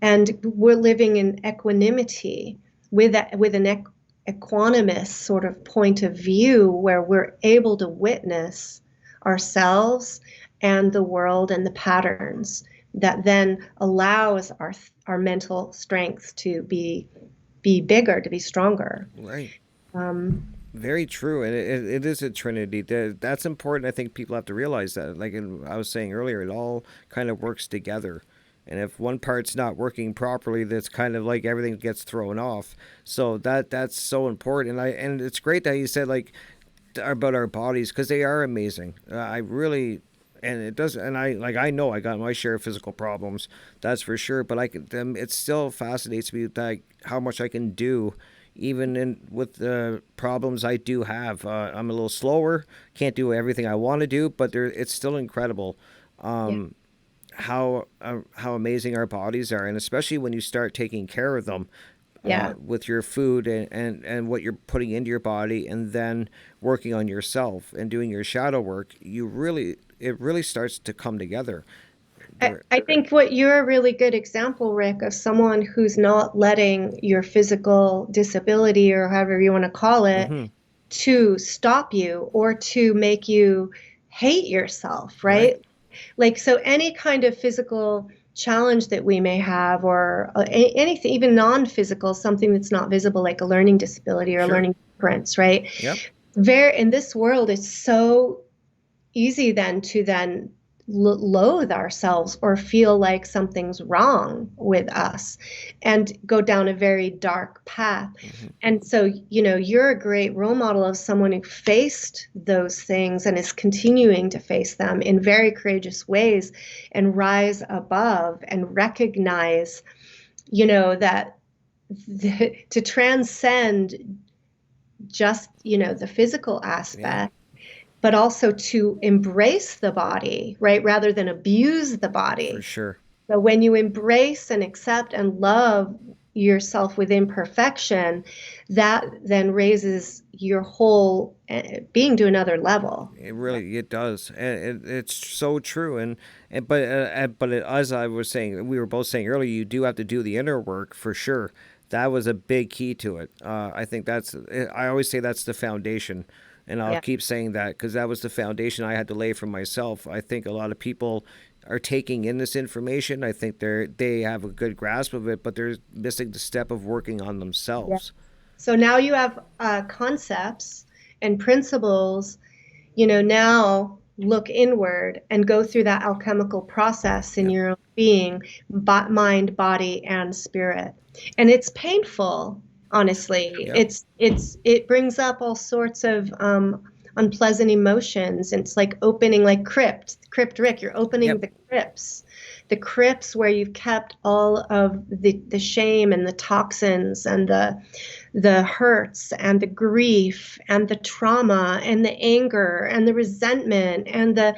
And we're living in equanimity with an equanimous sort of point of view, where we're able to witness ourselves and the world and the patterns that then allows our mental strength to be bigger, to be stronger. Right. Um, Very true, and it is a trinity. That's important. I think people have to realize that. Like I was saying earlier, it all kind of works together. And if one part's not working properly, that's kind of like everything gets thrown off. So that's so important. And it's great that you said like about our bodies, because they are amazing. I really, and it does, and I know I got my share of physical problems, that's for sure. But it still fascinates me that how much I can do, even with the problems I do have. I'm a little slower, can't do everything I want to do, but it's still incredible. yeah, How amazing our bodies are, and especially when you start taking care of them, yeah. with your food and what you're putting into your body, and then working on yourself and doing your shadow work, it really starts to come together. I think what you're a really good example, Rick, of someone who's not letting your physical disability, or however you want to call it, Mm-hmm. to stop you or to make you hate yourself, Right. right? Like, so any kind of physical challenge that we may have, or anything, even non-physical, something that's not visible, like a learning disability or a Sure. learning difference, right? Yep. In this world, it's so easy then to loathe ourselves or feel like something's wrong with us and go down a very dark path. Mm-hmm. And so, you're a great role model of someone who faced those things and is continuing to face them in very courageous ways, and rise above and recognize, that to transcend just, the physical Yeah. aspect, but also to embrace the body, right? Rather than abuse the For body. sure. So when you embrace and accept and love yourself with imperfection, that then raises your whole being to another level. It does, and it's so true. As I was saying, we were both saying earlier, you do have to do the inner work for sure. That was a big key to it. I think I always say that's the foundation, and I'll Yeah. keep saying that because that was the foundation I had to lay for myself. I think a lot of people are taking in this information. I think they have a good grasp of it, but they're missing the step of working on Yeah. themselves. So now you have concepts and principles, now look inward and go through that alchemical process in Yeah. your own being, mind, body, and spirit. And it's painful, honestly. Yeah. It brings up all sorts of unpleasant emotions. And it's like opening, like Crypt Rick, you're opening Yep. the crypts where you've kept all of the shame and the toxins and the hurts and the grief and the trauma and the anger and the resentment and the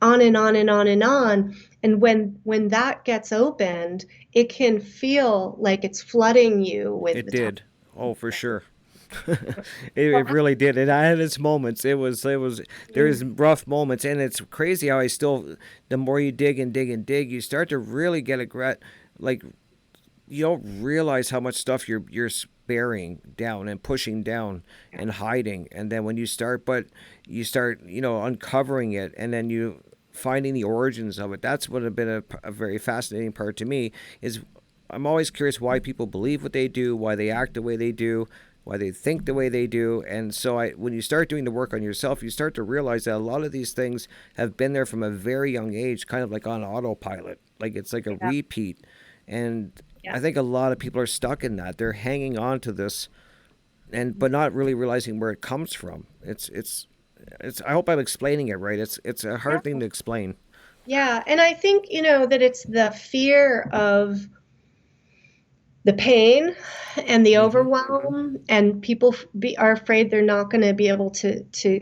on and on and on and on. And when that gets opened, it can feel like it's flooding you with It the did. Oh, for sure. It really did. And I had its moments. There's rough moments, and it's crazy how I still, the more you dig and dig and dig, you start to really get like you don't realize how much stuff you're burying down and pushing down and hiding, and then when you start uncovering it, and then you finding the origins of it. That's what have been a very fascinating part to me. Is I'm always curious why people believe what they do, why they act the way they do, why they think the way they do. And so when you start doing the work on yourself, you start to realize that a lot of these things have been there from a very young age, kind of like on autopilot. Like it's like a Yeah, repeat. And yeah. I think a lot of people are stuck in that. They're hanging on to this, but not really realizing where it comes from. It's I hope I'm explaining it right. It's a hard thing to explain. Yeah, and I think, that it's the fear of the pain and the Mhm. overwhelm, and people are afraid they're not going to be able to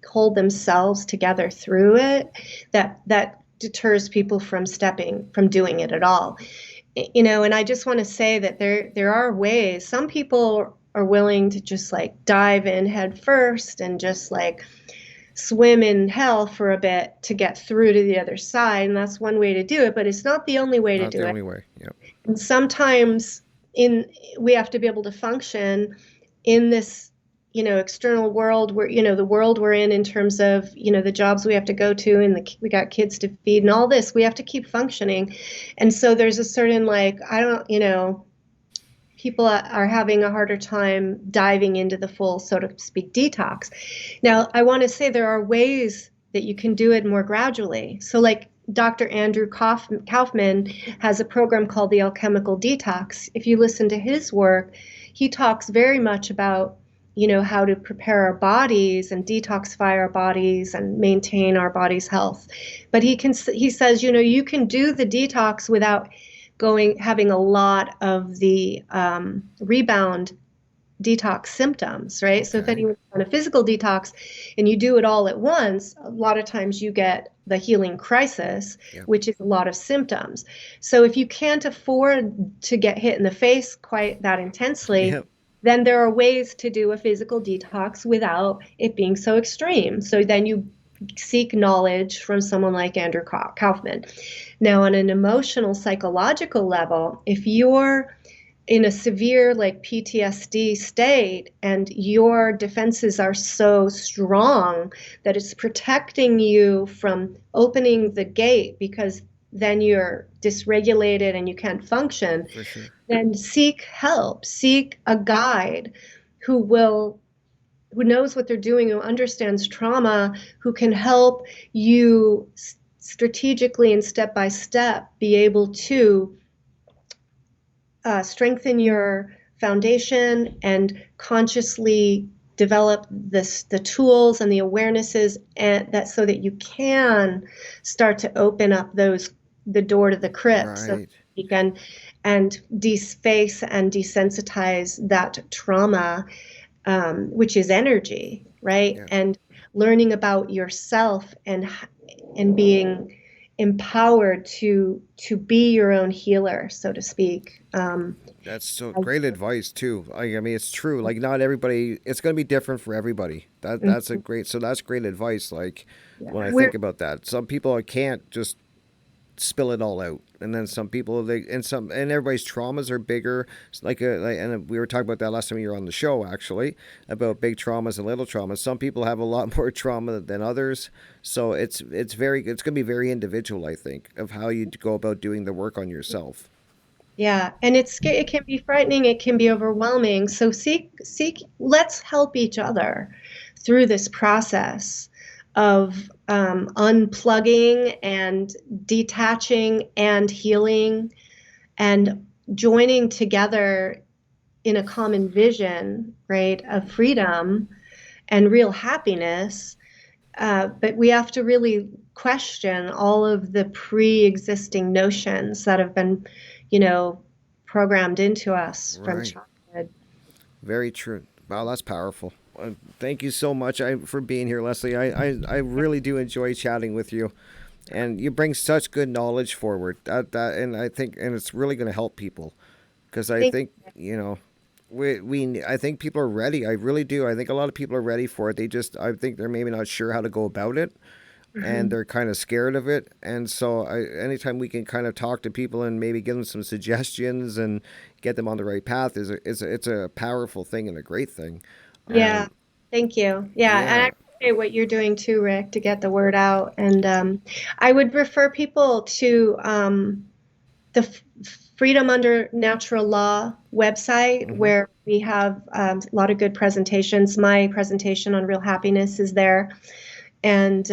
hold themselves together through it, that deters people from doing it at all. And I just want to say that there are ways. Some people are willing to just like dive in head first and just like swim in hell for a bit to get through to the other side, and that's one way to do it, but it's not the only way to Not do the it. only way. Yep. And sometimes in we have to be able to function in this, external world, where, the world we're in terms of, the jobs we have to go to, and we got kids to feed and all this, we have to keep functioning. And so there's a certain, like, I don't, people are having a harder time diving into the full, so to speak, detox. Now, I want to say there are ways that you can do it more gradually. So, like Dr. Andrew Kaufman has a program called the Alchemical Detox. If you listen to his work, he talks very much about, how to prepare our bodies and detoxify our bodies and maintain our body's health. But he says, you can do the detox without having a lot of the rebound detox symptoms, right? So if Okay. anyone's on a physical detox and you do it all at once, a lot of times you get the healing crisis, Yep. which is a lot of symptoms. So if you can't afford to get hit in the face quite that intensely, Yep. then there are ways to do a physical detox without it being so extreme. So then you seek knowledge from someone like Andrew Kaufman. Now, on an emotional, psychological level, if you're in a severe like PTSD state and your defenses are so strong that it's protecting you from opening the gate, because then you're dysregulated and you can't function, For sure. then seek help, seek a guide who will who knows what they're doing, who understands trauma, who can help you strategically and step by step be able to strengthen your foundation and consciously develop the tools and the awarenesses, and that so that you can start to open up the door to the crypt, so Right. you can and deface and desensitize that trauma, which is energy, right? Yeah. And learning about yourself and being empowered to be your own healer, so to speak. That's so great advice too. I mean, it's true. Like not everybody. It's going to be different for everybody. That's a great. So that's great advice. Like Yeah, when I think about that, some people can't just spill it all out, and then some people and everybody's traumas are bigger. It's and we were talking about that last time you were on the show actually about big traumas and little traumas. Some people have a lot more trauma than others. So it's going to be very individual. I think of how you go about doing the work on yourself. Yeah, and it can be frightening, it can be overwhelming. So let's help each other through this process of unplugging and detaching and healing and joining together in a common vision, right, of freedom and real happiness. But we have to really question all of the pre-existing notions that have been, you know, programmed into us from Right. childhood. Very true. Wow, that's powerful. Thank you so much for being here, Leslie. I really do enjoy chatting with you, and you bring such good knowledge forward. And I think and it's really going to help people because I Thank think we I think people are ready. I really do. I think a lot of people are ready for it. I think they're maybe not sure how to go about it, and Mhm. they're kind of scared of it. And so, anytime we can kind of talk to people and maybe give them some suggestions and get them on the right path it's a powerful thing and a great thing. Yeah, And thank you. Yeah, and I yeah, appreciate what you're doing too, Rick, to get the word out. And I would refer people to the Freedom Under Natural Law website, hmm where we have a lot of good presentations. My presentation on real happiness is there. And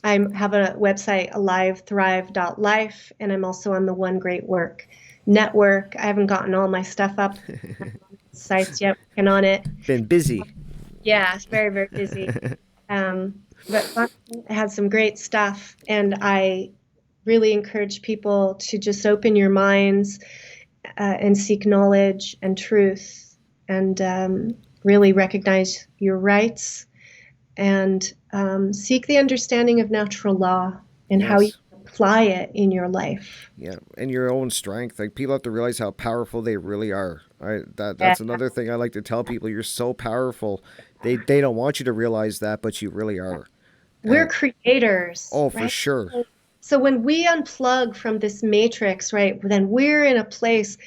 I have a website, alivethrive.life, and I'm also on the One Great Work network. I haven't gotten all my stuff up on sites yet, working on it. been busy. Yeah, it's very, very busy. But fun, it has some great stuff, and I really encourage people to just open your minds and seek knowledge and truth, and really recognize your rights and seek the understanding of natural law and how you Yes. apply it in your life. Yeah, and your own strength. Like people have to realize how powerful they really are. Yeah, That's another thing I like to tell people. You're so powerful. They don't want you to realize that, but you really are. we're And creators, oh, for right? sure. So when we unplug from this matrix, right, then we're in a place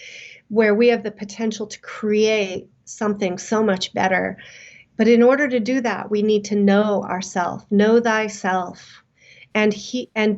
where we have the potential to create something so much better. But in order to do that, we need to know ourself, know thyself, and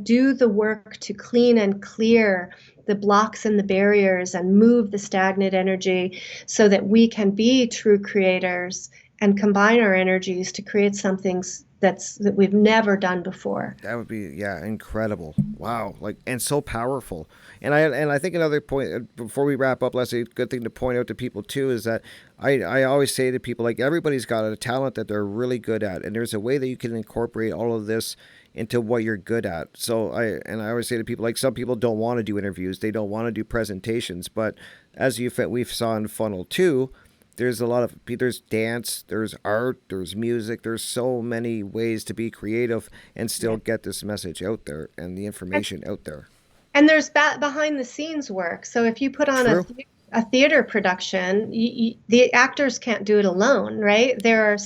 do the work to clean and clear the blocks and the barriers and move the stagnant energy so that we can be true creators and combine our energies to create something that we've never done before. That would be yeah, incredible. Wow, like and so powerful. And I think another point before we wrap up, Leslie, a good thing to point out to people too is that I always say to people like everybody's got a talent that they're really good at, and there's a way that you can incorporate all of this into what you're good at. So I always say to people like some people don't want to do interviews, they don't want to do presentations, but as we've saw in Funnel 2, there's dance, there's art, there's music, there's so many ways to be creative and still Yeah. get this message out there and the information out there. And there's behind the scenes work. So if you put on True. a theater production, the actors can't do it alone, right? There are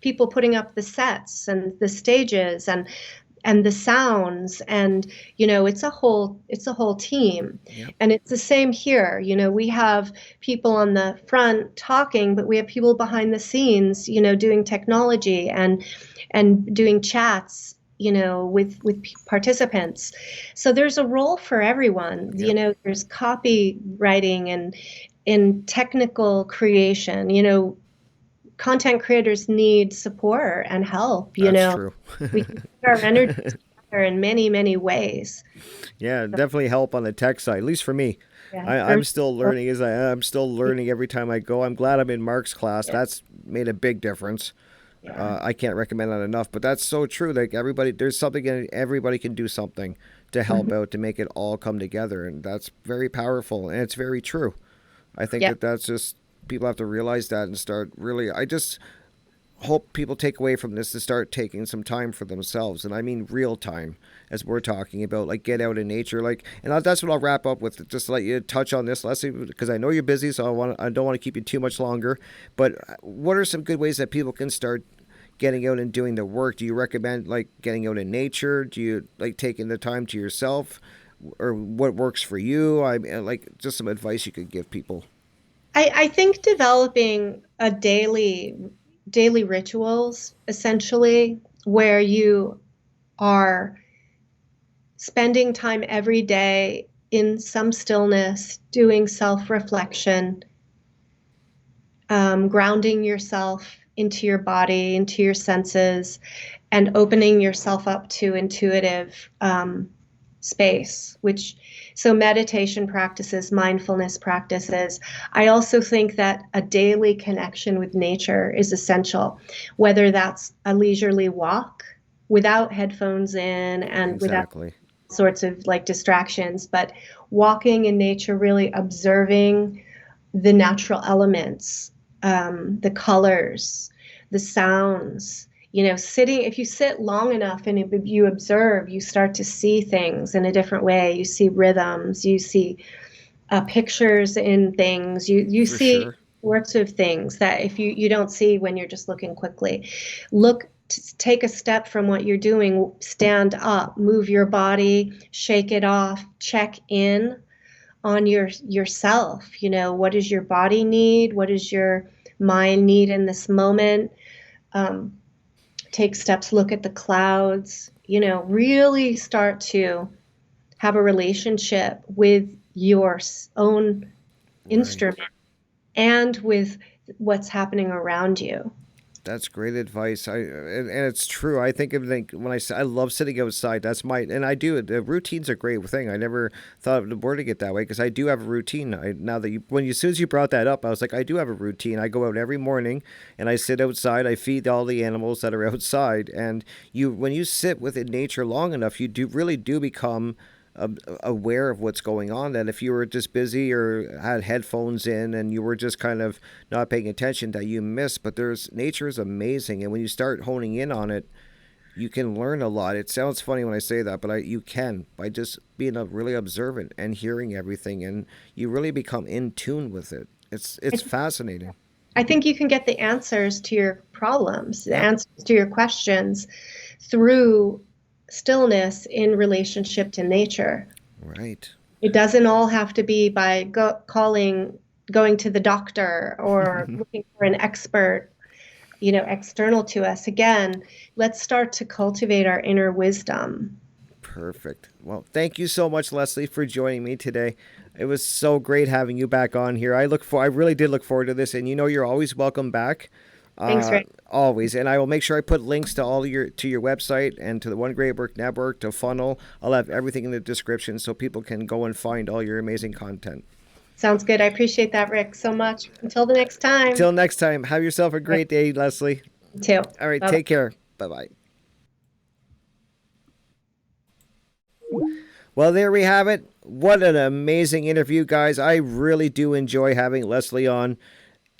people putting up the sets and the stages and the sounds, and it's a whole team. Yep. And it's the same here. We have people on the front talking, but we have people behind the scenes, doing technology and doing chats, with participants. So there's a role for everyone. Yep. There's copywriting and in technical creation. Content creators need support and help. That's true. We can put our energy together in many, many ways. Yeah, definitely help on the tech side, at least for me. Yeah, I'm still learning I'm still learning every time I go. I'm glad I'm in Mark's class. yeah, That's made a big difference. yeah. I can't recommend that enough, but that's so true. Like there's something in it, everybody can do something to help Mhm. out to make it all come together, and that's very powerful and it's very true. I think Yeah, that's just people have to realize that and start really. I just hope people take away from this to start taking some time for themselves, and I mean real time, as we're talking about, like get out in nature, like, and that's what I'll wrap up with. Just to let you touch on this, Leslie, because I know you're busy, so I don't want to keep you too much longer. But what are some good ways that people can start getting out and doing the work? Do you recommend like getting out in nature? Do you like taking the time to yourself, or what works for you? I mean, like just some advice you could give people. I think developing a daily rituals, essentially, where you are spending time every day in some stillness, doing self-reflection, grounding yourself into your body, into your senses, and opening yourself up to intuitive space, which so meditation practices, mindfulness practices. I also think that a daily connection with nature is essential, whether that's a leisurely walk without headphones in and without Exactly. sorts of like distractions, but walking in nature, really observing the natural elements, the colors, the sounds. Sitting, if you sit long enough and you observe, you start to see things in a different way. You see rhythms, you see pictures in things, you For see sure. sorts of things that if you don't see when you're just looking quickly. Look, take a step from what you're doing, stand up, move your body, shake it off, check in on yourself. What does your body need? What does your mind need in this moment? um, Take steps, look at the clouds. Really start to have a relationship with your own Right. instrument and with what's happening around you. That's great advice. And it's true. I think of like when I say I love sitting outside. That's my and I do. The routine's a great thing. I never thought of wording it that way because I do have a routine. Now that as soon as you brought that up, I was like, I do have a routine. I go out every morning and I sit outside. I feed all the animals that are outside. And when you sit within nature long enough, you do really do become aware of what's going on. That if you were just busy or had headphones in and you were just kind of not paying attention, that you miss. But nature is amazing, and when you start honing in on it, you can learn a lot. It sounds funny when I say that, but you can by just being really observant and hearing everything, and you really become in tune with it. It's I, fascinating. I think you can get the answers to your problems, the Yep. answers to your questions through stillness in relationship to nature. Right. It doesn't all have to be by going to the doctor or looking for an expert, external to us. Again, let's start to cultivate our inner wisdom. Perfect. Well, thank you so much, Leslie, for joining me today. It was so great having you back on here. I really did look forward to this, and you're always welcome back. Thanks, Rick. Always, and I will make sure I put links to your website and to the One Great Work Network to Funnel. I'll have everything in the description so people can go and find all your amazing content. Sounds good. I appreciate that, Rick, so much. Until the next time. Till next time, have yourself a great day, Leslie. You too. All right, Bye. take care. Bye bye. Well, there we have it. What an amazing interview, guys. I really do enjoy having Leslie on.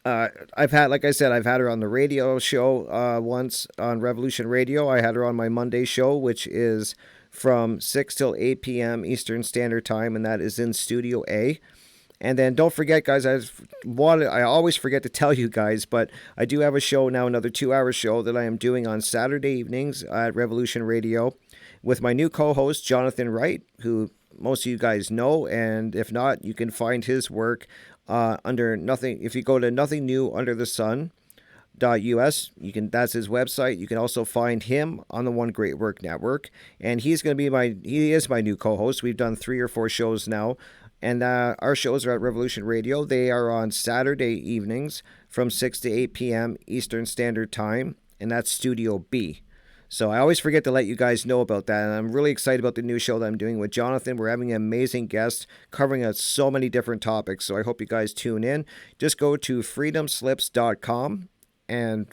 Like I said, I've had her on the radio show once on Revolution Radio. I had her on my Monday show, which is from 6 till 8 p.m. Eastern Standard Time, and that is in Studio A. And then don't forget, guys, I always forget to tell you guys, but I do have a show now, another 2 hour show that I am doing on Saturday evenings at Revolution Radio with my new co-host, Jonathan Wright, who most of you guys know. And if not, you can find his work under nothing. If you go to Nothing New Under the Sun .us, that's his website. You can also find him on the One Great Work Network, and he is my new co-host. We've done 3 or 4 shows now, and our shows are at Revolution Radio. They are on Saturday evenings from 6 to 8 p.m. Eastern Standard Time, and that's Studio B. So I always forget to let you guys know about that, and I'm really excited about the new show that I'm doing with Jonathan. We're having an amazing guest covering so many different topics, so I hope you guys tune in. Just go to freedomslips.com, and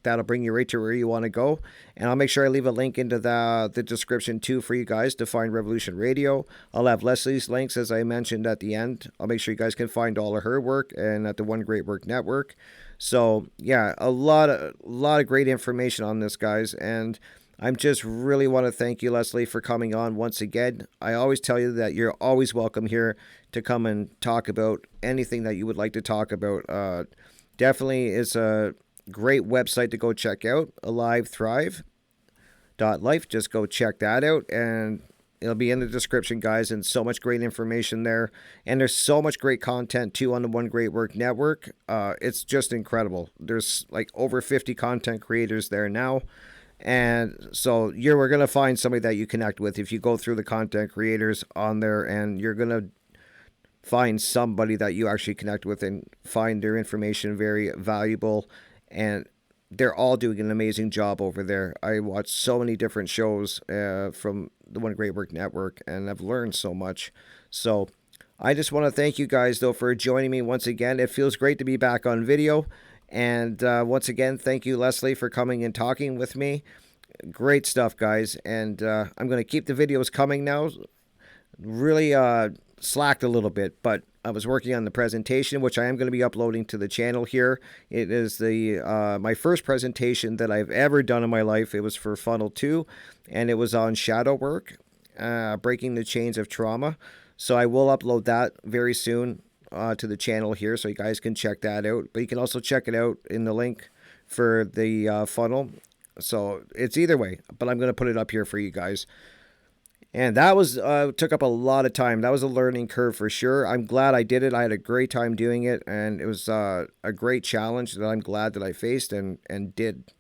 that'll bring you right to where you want to go. And I'll make sure I leave a link into the description too for you guys to find Revolution Radio. I'll have Leslie's links, as I mentioned at the end. I'll make sure you guys can find all of her work and at the One Great Work Network. So yeah, a lot of great information on this, guys. And I'm just really want to thank you, Leslie, for coming on once again. I always tell you that you're always welcome here to come and talk about anything that you would like to talk about. Definitely is a great website to go check out, AliveThrive.life. Just go check that out, and it'll be in the description, guys, and so much great information there. And there's so much great content, too, on the One Great Work Network. It's just incredible. There's like over 50 content creators there now, And so we're going to find somebody that you connect with if you go through the content creators on there, and you're going to find somebody that you actually connect with and find their information very valuable. And they're all doing an amazing job over there. I watch so many different shows from the One Great Work Network, and I've learned so much. So I just want to thank you guys, though, for joining me once again. It feels great to be back on video. And once again, thank you, Leslie, for coming and talking with me. Great stuff, guys. And I'm going to keep the videos coming now. Really slacked a little bit, but I was working on the presentation, which I am going to be uploading to the channel here. It is the my first presentation that I've ever done in my life. It was for Funnel 2, and it was on shadow work, breaking the chains of trauma. So I will upload that very soon to the channel here, so you guys can check that out. But you can also check it out in the link for the funnel. So it's either way, but I'm going to put it up here for you guys. And that was took up a lot of time. That was a learning curve for sure. I'm glad I did it. I had a great time doing it, and it was a great challenge that I'm glad that I faced and did.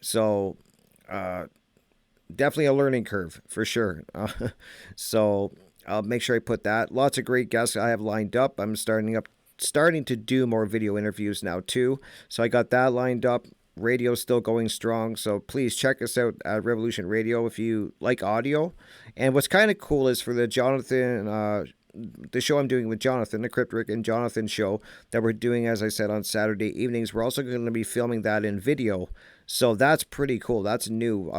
So definitely a learning curve for sure. So I'll make sure I put that. Lots of great guests I have lined up. I'm starting to do more video interviews now too. So I got that lined up. Radio's still going strong, so please check us out at Revolution Radio if you like audio. And what's kind of cool is for the Jonathan, the show I'm doing with Jonathan, the Crypt and Jonathan show that we're doing, as I said, on Saturday evenings, we're also going to be filming that in video. So that's pretty cool. That's new.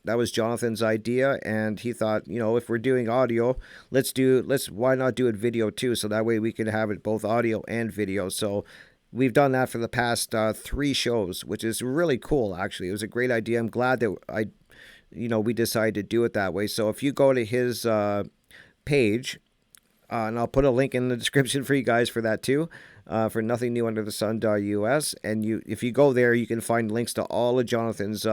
That was Jonathan's idea, and he thought, if we're doing audio, why not do it video too? So that way we can have it both audio and video. So we've done that for the past 3 shows, which is really cool, actually. It was a great idea. I'm glad that we decided to do it that way. So if you go to his page, and I'll put a link in the description for you guys for that too, for nothingnewunderthesun.us. And if you go there, you can find links to all of Jonathan's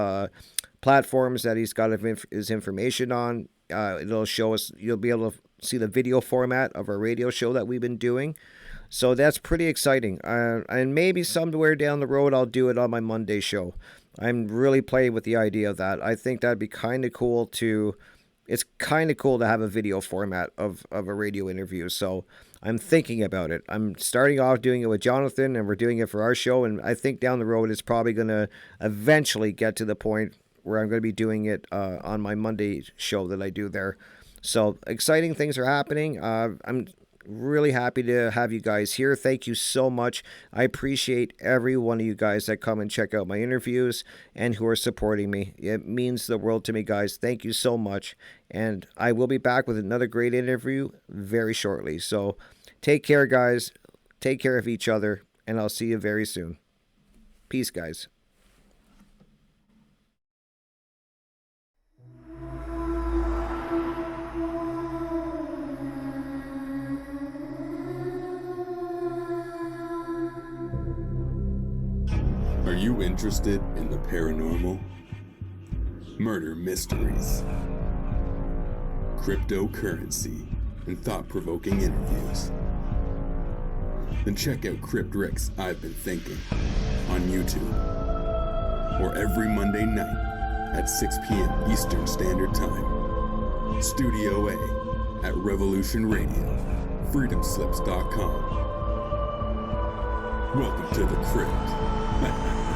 platforms that he's got his information on. It'll show us, you'll be able to see the video format of our radio show that we've been doing. So that's pretty exciting. And maybe somewhere down the road, I'll do it on my Monday show. I'm really playing with the idea of that. I think that'd be kind of cool it's kind of cool to have a video format of a radio interview. So I'm thinking about it. I'm starting off doing it with Jonathan, and we're doing it for our show. And I think down the road, it's probably going to eventually get to the point where I'm going to be doing it on my Monday show that I do there. So exciting things are happening. I'm really happy to have you guys here. Thank you so much. I appreciate every one of you guys that come and check out my interviews and who are supporting me. It means the world to me, guys. Thank you so much. And I will be back with another great interview very shortly. So take care, guys. Take care of each other, and I'll see you very soon. Peace, guys. Are you interested in the paranormal? Murder mysteries, cryptocurrency, and thought-provoking interviews? Then check out Crypt Rick's I've Been Thinking on YouTube, or every Monday night at 6 p.m. Eastern Standard Time. Studio A at Revolution Radio, freedomslips.com. Welcome to the Crypt.